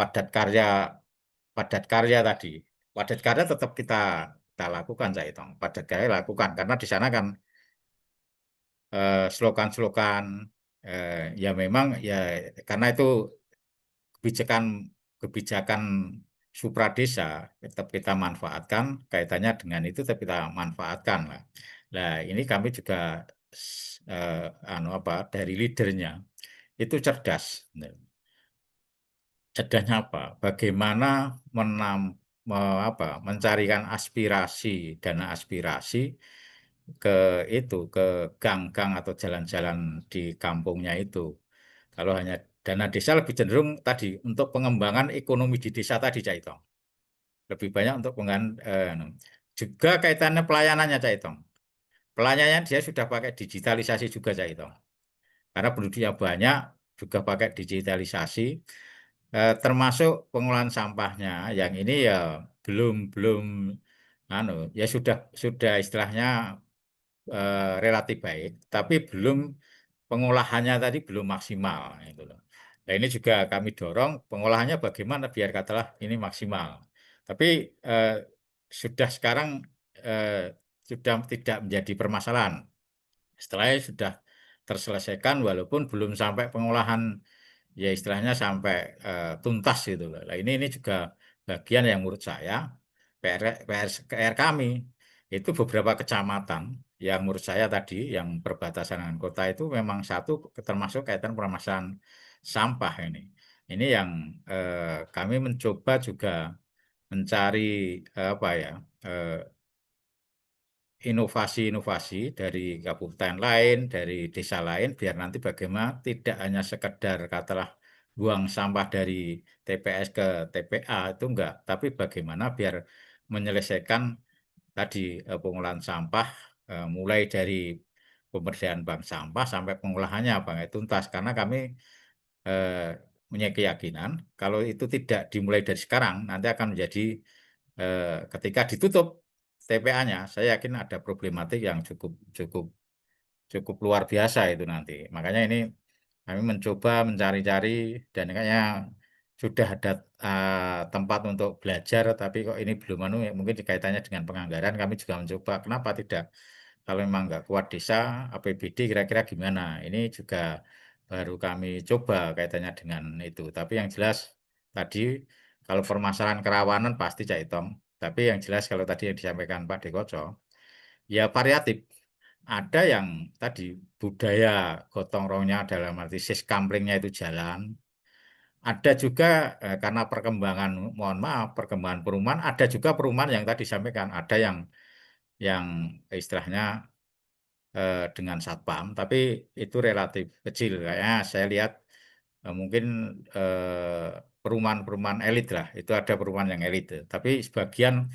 padat karya tadi. Padat karya tetap kita lakukan, saya hitung. Padat karya lakukan karena di sana kan slogan-slogan ya memang ya karena itu kebijakan supradesa tetap kita manfaatkan kaitannya dengan itu tetap kita manfaatkan lah. Nah, ini kami juga dari leadernya itu cerdas. Cerdasnya apa? Bagaimana mencarikan dana aspirasi ke gang-gang atau jalan-jalan di kampungnya itu. Kalau hanya dana desa lebih cenderung tadi untuk pengembangan ekonomi di desa tadi, Cak Itong. Lebih banyak untuk juga kaitannya pelayanannya, Cak Itong. Pelayanannya dia sudah pakai digitalisasi juga, Cak Itong. Karena penduduknya banyak, juga pakai digitalisasi. Termasuk pengolahan sampahnya yang ini ya belum ya sudah istilahnya relatif baik tapi belum pengolahannya tadi belum maksimal itu loh. Nah, ini juga kami dorong pengolahannya bagaimana biar katalah ini maksimal. Tapi sudah sekarang eh, sudah tidak menjadi permasalahan. Setelahnya sudah terselesaikan walaupun belum sampai pengolahan ya istilahnya sampai tuntas gitu loh. Nah, ini juga bagian yang menurut saya PR kami itu beberapa kecamatan yang menurut saya tadi yang berbatasan dengan kota itu memang satu termasuk kaitan permasalahan sampah ini. Ini yang kami mencoba juga mencari eh, inovasi-inovasi dari kabupaten lain, dari desa lain, biar nanti bagaimana tidak hanya sekedar katalah buang sampah dari TPS ke TPA itu enggak, tapi bagaimana biar menyelesaikan tadi pengolahan sampah mulai dari pemberdayaan bank sampah sampai pengolahannya tuntas karena kami eh, punya keyakinan kalau itu tidak dimulai dari sekarang nanti akan menjadi ketika ditutup TPA-nya, saya yakin ada problematik yang cukup cukup cukup luar biasa itu nanti. Makanya ini kami mencoba mencari-cari dan kayaknya sudah ada tempat untuk belajar, tapi kok ini belum mungkin kaitannya dengan penganggaran kami juga mencoba. Kenapa tidak? Kalau memang nggak kuat desa, APBD kira-kira gimana? Ini juga baru kami coba kaitannya dengan itu. Tapi yang jelas tadi kalau permasalahan kerawanan pasti Cak Itong. Tapi yang jelas kalau tadi yang disampaikan Pak Dekoco, ya variatif. ada yang tadi budaya gotong royongnya dalam arti siskamplingnya itu jalan. Ada juga karena perkembangan, mohon maaf, perkembangan perumahan, ada juga perumahan yang tadi disampaikan, ada yang istilahnya dengan satpam, tapi itu relatif kecil. Kayaknya saya lihat mungkin perumahan-perumahan elit lah, itu ada perumahan yang elit. Tapi sebagian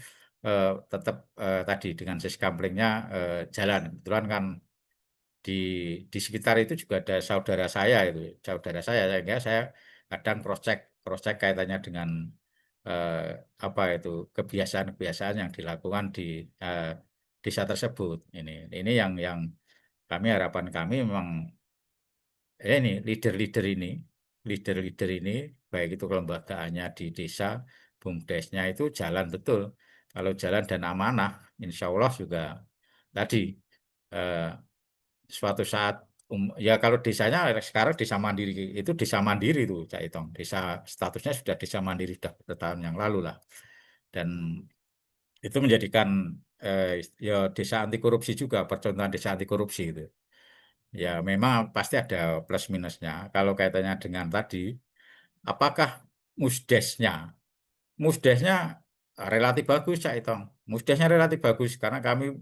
tetap tadi dengan siskamplingnya jalan. Kebetulan kan di sekitar itu juga ada saudara saya sehingga saya kadang cross check kaitannya dengan apa itu kebiasaan-kebiasaan yang dilakukan di desa tersebut. Ini yang kami, harapan kami memang ini leader-leader ini baik itu kelembagaannya di desa, BUMDesnya itu jalan betul. Kalau jalan dan amanah, insya Allah juga tadi eh, suatu saat ya kalau desanya sekarang desa mandiri itu desa mandiri itu Cak Itong. Desa statusnya sudah desa mandiri sudah bertahun yang lalu lah. Dan itu menjadikan ya desa anti korupsi juga, percontohan desa anti korupsi itu. Ya memang pasti ada plus minusnya. Kalau kaitannya dengan tadi, apakah musdesnya? Musdesnya relatif bagus Cak Itong. Musdesnya relatif bagus karena kami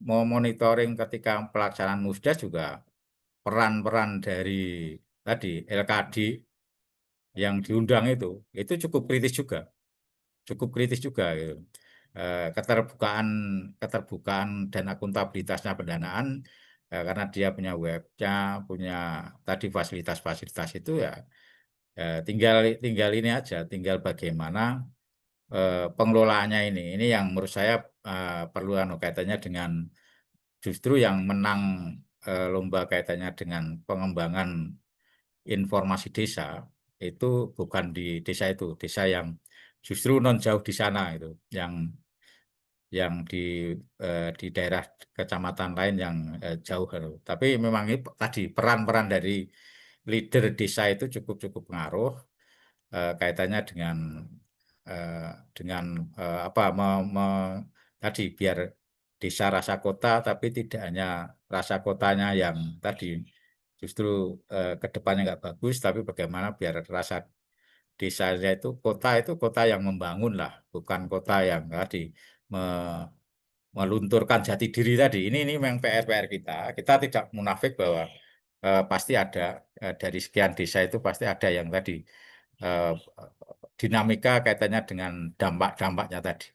mau monitoring ketika pelaksanaan musdes juga peran-peran dari tadi LKD yang diundang itu cukup kritis juga gitu. Keterbukaan dan akuntabilitasnya pendanaan karena dia punya webnya, punya tadi fasilitas-fasilitas itu ya tinggal ini aja, tinggal bagaimana pengelolaannya ini yang menurut saya perlu kaitannya dengan justru yang menang lomba kaitannya dengan pengembangan informasi desa itu bukan di desa itu, desa yang justru non jauh di sana itu, yang di daerah kecamatan lain yang jauh. Tapi memang ini tadi peran-peran dari leader desa itu cukup pengaruh kaitannya dengan apa tadi biar desa rasa kota, tapi tidak hanya rasa kotanya yang tadi justru ke depannya nggak bagus, tapi bagaimana biar rasa desanya itu kota yang membangun lah, bukan kota yang tadi melunturkan jati diri tadi. Ini memang PR kita. Kita tidak munafik bahwa pasti ada dari sekian desa itu pasti ada yang tadi dinamika kaitannya dengan dampak-dampaknya tadi.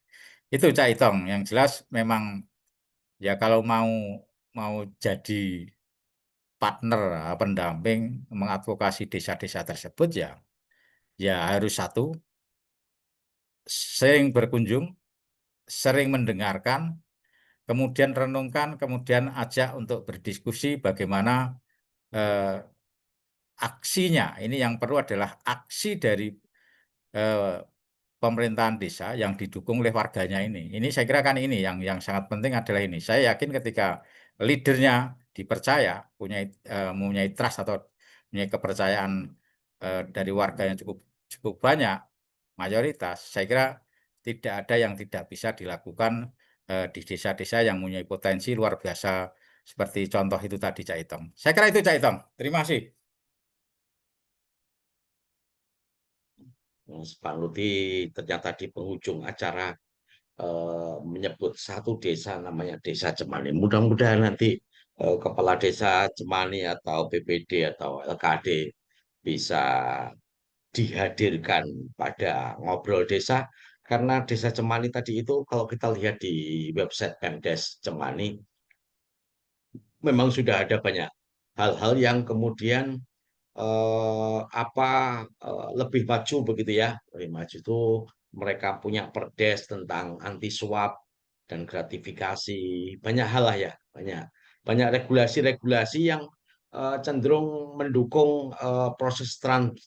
Itu Cak Itong. Yang jelas memang ya kalau mau jadi partner pendamping mengadvokasi desa-desa tersebut ya harus satu, sering berkunjung, sering mendengarkan, kemudian renungkan, kemudian ajak untuk berdiskusi bagaimana aksinya. Ini yang perlu adalah aksi dari pemerintahan desa yang didukung oleh warganya ini. Ini saya kira kan ini yang sangat penting adalah ini. Saya yakin ketika leadernya dipercaya, mempunyai trust atau punya kepercayaan dari warga yang cukup banyak, mayoritas, saya kira tidak ada yang tidak bisa dilakukan di desa-desa yang mempunyai potensi luar biasa seperti contoh itu tadi Cak Itong. Saya kira itu Cak Itong. Terima kasih. Pak Luti ternyata di penghujung acara menyebut satu desa namanya Desa Cemani. Mudah-mudahan nanti Kepala Desa Cemani atau BPD atau LKD bisa dihadirkan pada ngobrol desa karena Desa Cemani tadi itu kalau kita lihat di website Pemdes Cemani memang sudah ada banyak hal-hal yang kemudian lebih maju begitu ya. Lebih maju itu mereka punya perdes tentang anti suap dan gratifikasi, banyak hal lah ya, banyak regulasi-regulasi yang cenderung mendukung proses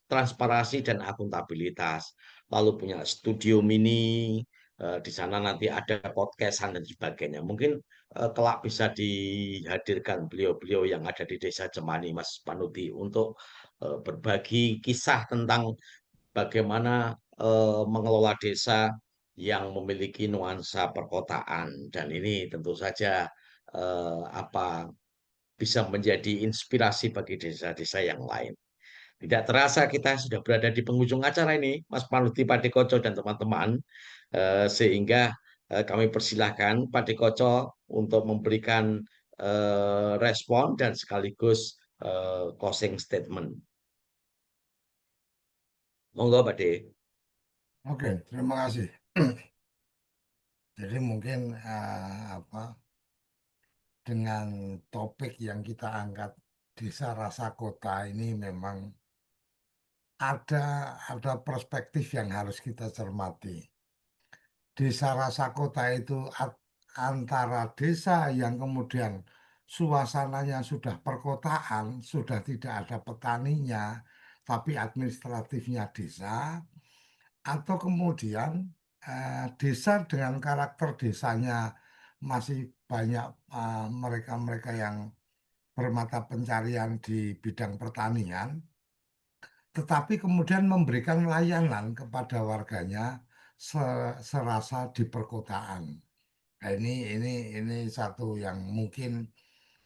transparansi dan akuntabilitas. Lalu punya studio mini, di sana nanti ada podcastan dan sebagainya. Mungkin kelak bisa dihadirkan beliau-beliau yang ada di Desa Cemani, Mas Panuti, untuk berbagi kisah tentang bagaimana mengelola desa yang memiliki nuansa perkotaan. Dan ini tentu saja bisa menjadi inspirasi bagi desa-desa yang lain. Tidak terasa kita sudah berada di penghujung acara ini, Mas Panuti Padekoco dan teman-teman, sehingga kami persilahkan Padekoco untuk memberikan respon dan sekaligus closing statement. Monggo, Pak De. Oke, terima kasih. Jadi mungkin dengan topik yang kita angkat desa rasa kota ini memang ada perspektif yang harus kita cermati. Desa rasa kota itu antara desa yang kemudian suasananya sudah perkotaan, sudah tidak ada petaninya, tapi administratifnya desa, atau kemudian desa dengan karakter desanya masih banyak mereka-mereka yang bermata pencarian di bidang pertanian, tetapi kemudian memberikan layanan kepada warganya serasa di perkotaan. Nah, ini satu yang mungkin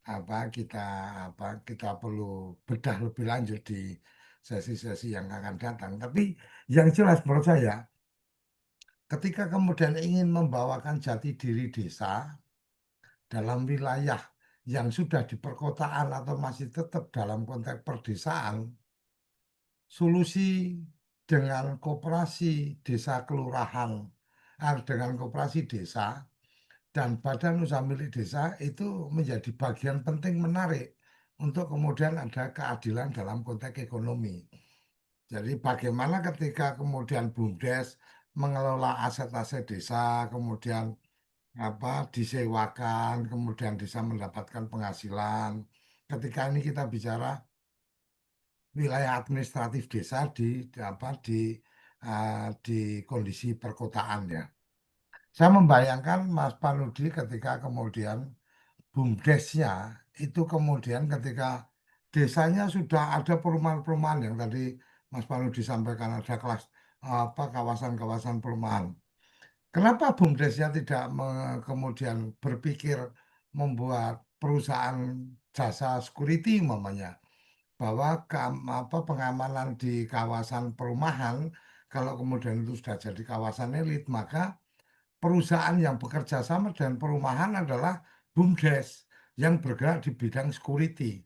kita perlu bedah lebih lanjut di sesi-sesi yang akan datang. Tapi yang jelas menurut saya, ketika kemudian ingin membawakan jati diri desa dalam wilayah yang sudah di perkotaan atau masih tetap dalam konteks perdesaan, solusi dengan koperasi desa kelurahan, dengan koperasi desa dan badan usaha milik desa itu menjadi bagian penting menarik untuk kemudian ada keadilan dalam konteks ekonomi. Jadi bagaimana ketika kemudian BUMDes mengelola aset-aset desa, kemudian disewakan, kemudian bisa mendapatkan penghasilan. Ketika ini kita bicara wilayah administratif desa di kondisi perkotaan ya. Saya membayangkan Mas Panudi ketika kemudian BUMDesnya itu kemudian ketika desanya sudah ada perumahan-perumahan yang tadi Mas Panudi sampaikan ada kawasan-kawasan perumahan. Kenapa BUMDesnya tidak kemudian berpikir membuat perusahaan jasa security umpamanya bahwa pengamanan di kawasan perumahan kalau kemudian itu sudah jadi kawasan elit maka perusahaan yang bekerja sama dengan perumahan adalah BUMDes yang bergerak di bidang security.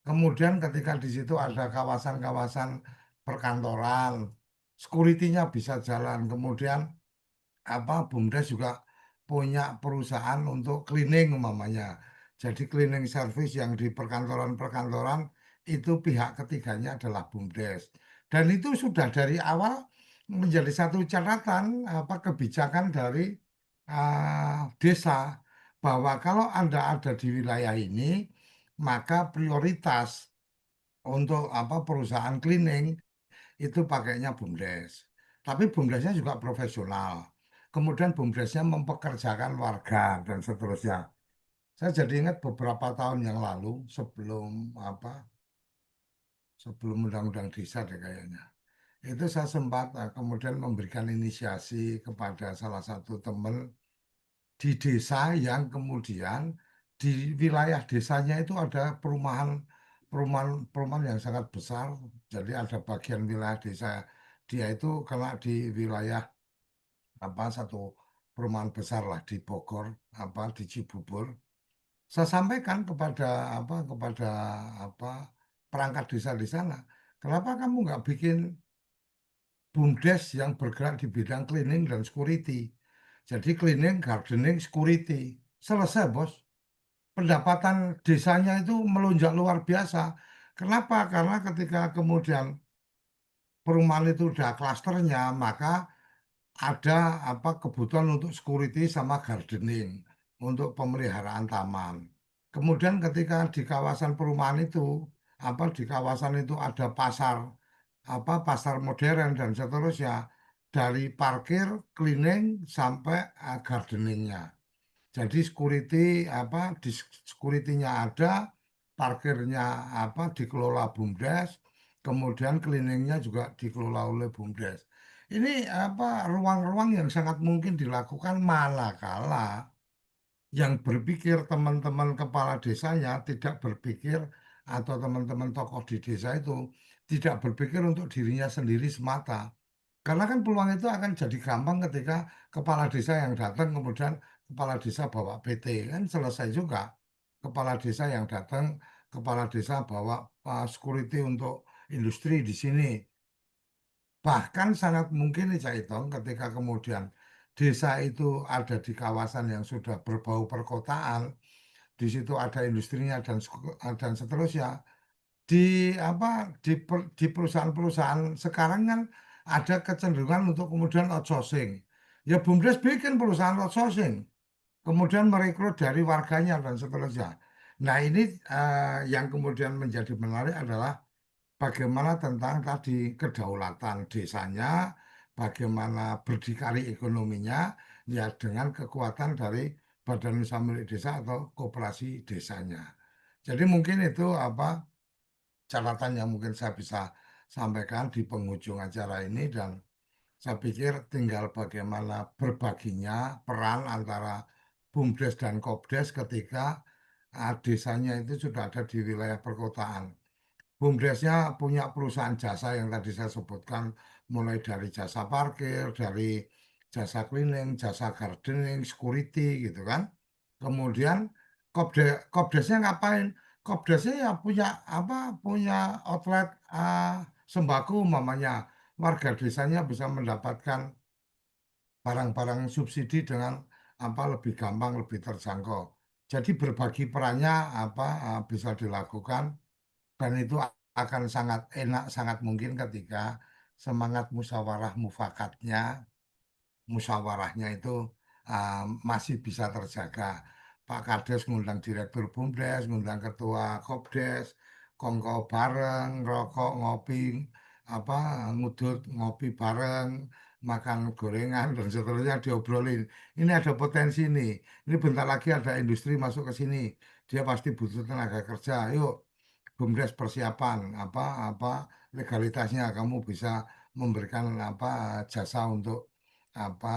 Kemudian ketika di situ ada kawasan-kawasan perkantoran, security-nya bisa jalan. Kemudian BUMDes juga punya perusahaan untuk cleaning umpamanya. Jadi cleaning service yang di perkantoran-perkantoran itu pihak ketiganya adalah BUMDes. Dan itu sudah dari awal menjadi satu catatan kebijakan dari desa bahwa kalau Anda ada di wilayah ini maka prioritas untuk perusahaan cleaning itu pakainya BUMDes. Tapi BUMDesnya juga profesional. Kemudian BUMDesnya mempekerjakan warga dan seterusnya. Saya jadi ingat beberapa tahun yang lalu sebelum undang-undang desa deh kayaknya. Itu saya sempat kemudian memberikan inisiasi kepada salah satu teman di desa yang kemudian di wilayah desanya itu ada perumahan yang sangat besar. Jadi ada bagian wilayah desa dia itu kena di wilayah satu perumahan besar lah di Bogor, di Cibubur. Saya sampaikan kepada apa perangkat desa di sana, kenapa kamu nggak bikin BUMDes yang bergerak di bidang cleaning dan security? Jadi cleaning, gardening, security. Selesai, Bos. Pendapatan desanya itu melonjak luar biasa. Kenapa? Karena ketika kemudian perumahan itu udah klasternya, maka ada kebutuhan untuk security sama gardening untuk pemeliharaan taman. Kemudian ketika di kawasan perumahan itu di kawasan itu ada pasar modern dan seterusnya dari parkir, cleaning sampai gardeningnya. Jadi di security-nya ada, parkirnya dikelola BUMDes, kemudian cleaningnya juga dikelola oleh BUMDes. Ini ruang-ruang yang sangat mungkin dilakukan manakala yang berpikir teman-teman kepala desanya tidak berpikir, atau teman-teman tokoh di desa itu tidak berpikir untuk dirinya sendiri semata. Karena kan peluang itu akan jadi gampang ketika kepala desa yang datang, kemudian kepala desa bawa PT, kan selesai juga. Kepala desa yang datang, kepala desa bawa security untuk industri di sini. Bahkan sangat mungkin nih Cak Itong, ketika kemudian desa itu ada di kawasan yang sudah berbau perkotaan, di situ ada industrinya dan seterusnya. Di apa di perusahaan-perusahaan sekarang kan ada kecenderungan untuk kemudian outsourcing. Ya BUMDes bikin perusahaan outsourcing, kemudian merekrut dari warganya dan seterusnya. Nah ini yang kemudian menjadi menarik adalah bagaimana tentang tadi kedaulatan desanya, bagaimana berdikari ekonominya, ya dengan kekuatan dari Badan Usaha Milik Desa atau koperasi desanya. Jadi mungkin itu apa catatan yang mungkin saya bisa sampaikan di penghujung acara ini, dan saya pikir tinggal bagaimana berbaginya peran antara BUMDes dan KOPDes ketika desanya itu sudah ada di wilayah perkotaan. BUMDesnya punya perusahaan jasa yang tadi saya sebutkan, mulai dari jasa parkir, dari jasa cleaning, jasa gardening, security gitu kan. Kemudian KOPDesnya ngapain? KOPDesnya ya punya apa? Punya outlet sembako umpamanya. Warga desanya bisa mendapatkan barang-barang subsidi dengan apa lebih gampang, lebih terjangkau. Jadi berbagi perannya apa bisa dilakukan, dan itu akan sangat enak, sangat mungkin ketika semangat musyawarah mufakatnya, musyawarahnya itu masih bisa terjaga. Pak Kades ngundang direktur BUMDes, ngundang ketua KOPDes, kongko bareng, rokok, ngopi, apa ngudut ngopi bareng, makan gorengan dan seterusnya diobrolin. Ini ada potensi nih. Ini bentar lagi ada industri masuk ke sini. Dia pasti butuh tenaga kerja. Yuk, BUMDes persiapan apa legalitasnya, kamu bisa memberikan apa jasa untuk apa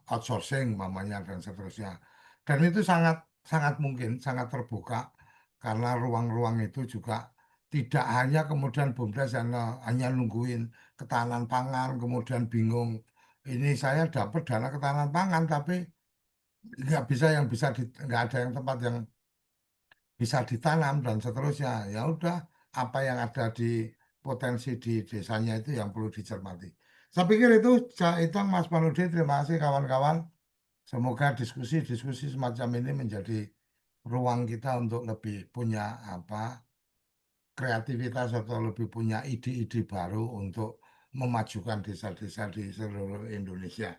outsourcing mamanya dan seterusnya. Dan itu sangat sangat mungkin, sangat terbuka, karena ruang-ruang itu juga tidak hanya kemudian BUMDes hanya nungguin ketahanan pangan, kemudian bingung ini saya dapat dana ketahanan pangan tapi nggak bisa yang bisa nggak ada yang tempat yang bisa ditanam dan seterusnya. Ya udah, apa yang ada di potensi di desanya itu yang perlu dicermati. Saya pikir itu Mas Panudi, terima kasih kawan-kawan. Semoga diskusi-diskusi semacam ini menjadi ruang kita untuk lebih punya apa kreativitas atau lebih punya ide-ide baru untuk memajukan desa-desa di seluruh Indonesia.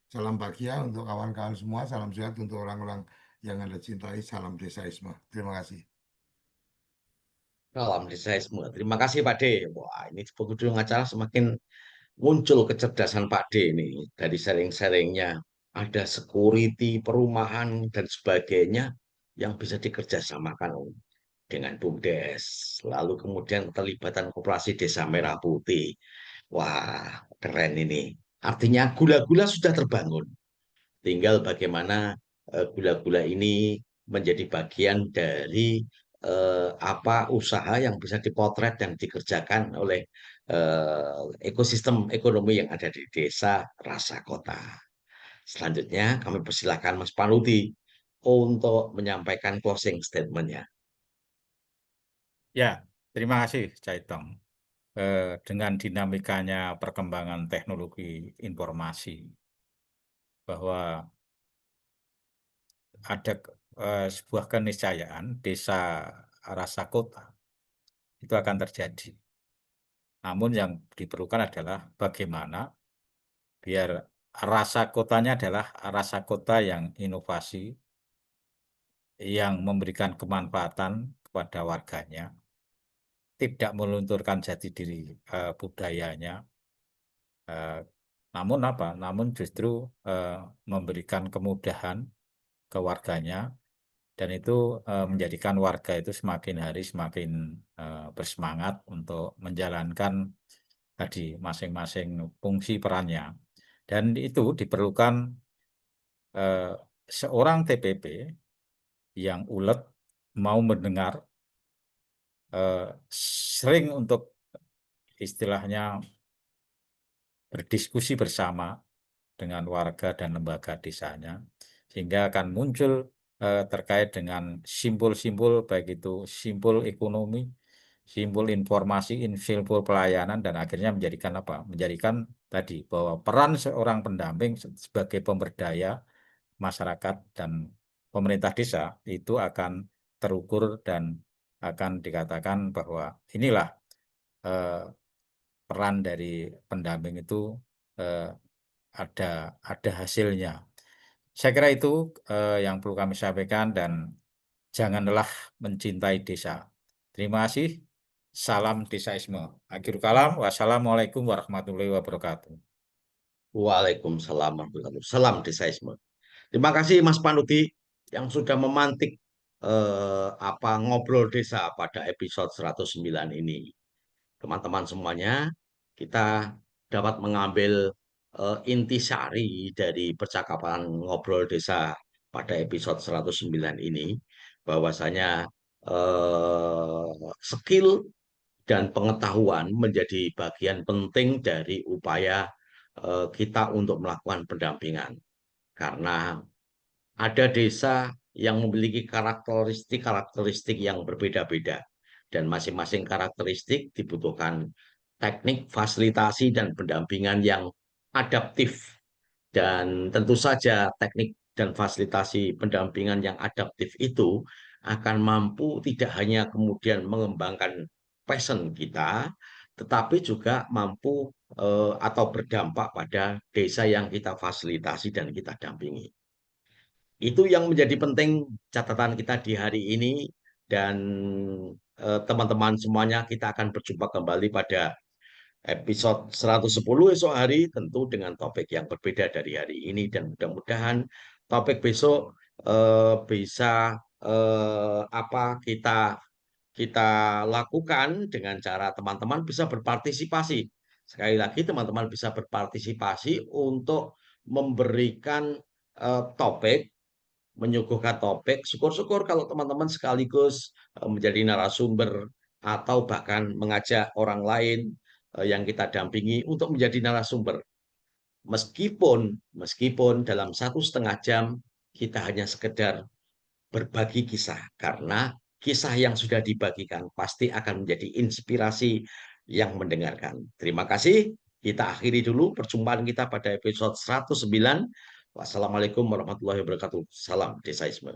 Salam bahagia untuk kawan-kawan semua, salam sehat untuk orang-orang yang Anda cintai, salam desaisme. Terima kasih. Salam desaisme. Terima kasih Pak D. Wah, ini di penghujung acara semakin muncul kecerdasan Pak D ini dari sharing-sharingnya. Ada security, perumahan, dan sebagainya yang bisa dikerjasamakan dengan BUMDes. Lalu kemudian keterlibatan Koperasi Desa Merah Putih. Wah, keren ini. Artinya gula-gula sudah terbangun. Tinggal bagaimana gula-gula ini menjadi bagian dari apa usaha yang bisa dipotret dan dikerjakan oleh ekosistem ekonomi yang ada di desa rasa kota. Selanjutnya kami persilakan Mas Panuti untuk menyampaikan closing statement-nya. Ya, terima kasih Caitong. Dengan dinamikanya perkembangan teknologi informasi, bahwa ada sebuah keniscayaan desa rasa kota itu akan terjadi. Namun yang diperlukan adalah bagaimana biar rasa kotanya adalah rasa kota yang inovasi, yang memberikan kemanfaatan kepada warganya, tidak melunturkan jati diri budayanya, namun apa? Namun justru memberikan kemudahan ke warganya, dan itu menjadikan warga itu semakin hari semakin bersemangat untuk menjalankan tadi masing-masing fungsi perannya. Dan itu diperlukan seorang TPP yang ulet mau mendengar, sering untuk istilahnya berdiskusi bersama dengan warga dan lembaga desanya, sehingga akan muncul terkait dengan simbol-simbol, baik itu simbol ekonomi, simbol informasi, simbol pelayanan, dan akhirnya menjadikan apa? Menjadikan tadi bahwa peran seorang pendamping sebagai pemberdaya masyarakat dan pemerintah desa itu akan terukur dan akan dikatakan bahwa inilah peran dari pendamping itu ada hasilnya. Saya kira itu yang perlu kami sampaikan, dan jangan lelah mencintai desa. Terima kasih. Salam desaisme. Akhirul kalam. Wassalamualaikum warahmatullahi wabarakatuh. Waalaikumsalam warahmatullahi wabarakatuh. Salam desaisme. Terima kasih Mas Panuti yang sudah memantik ngobrol desa pada episode 109 ini. Teman-teman semuanya, kita dapat mengambil intisari dari percakapan ngobrol desa pada episode 109 ini, bahwasanya skill dan pengetahuan menjadi bagian penting dari upaya kita untuk melakukan pendampingan. Karena ada desa yang memiliki karakteristik yang berbeda-beda, dan masing-masing karakteristik dibutuhkan teknik fasilitasi dan pendampingan yang adaptif. Dan tentu saja teknik dan fasilitasi pendampingan yang adaptif itu akan mampu tidak hanya kemudian mengembangkan passion kita, tetapi juga mampu atau berdampak pada desa yang kita fasilitasi dan kita dampingi. Itu yang menjadi penting catatan kita di hari ini, dan teman-teman semuanya, kita akan berjumpa kembali pada episode 110 esok hari, tentu dengan topik yang berbeda dari hari ini, dan mudah-mudahan topik besok bisa kita lakukan dengan cara teman-teman bisa berpartisipasi. Sekali lagi, teman-teman bisa berpartisipasi untuk memberikan topik, menyuguhkan topik. Syukur-syukur kalau teman-teman sekaligus menjadi narasumber atau bahkan mengajak orang lain yang kita dampingi untuk menjadi narasumber. Meskipun dalam 1,5 jam kita hanya sekedar berbagi kisah, karena kisah yang sudah dibagikan pasti akan menjadi inspirasi yang mendengarkan. Terima kasih. Kita akhiri dulu perjumpaan kita pada episode 109. Wassalamualaikum warahmatullahi wabarakatuh. Salam desaisme.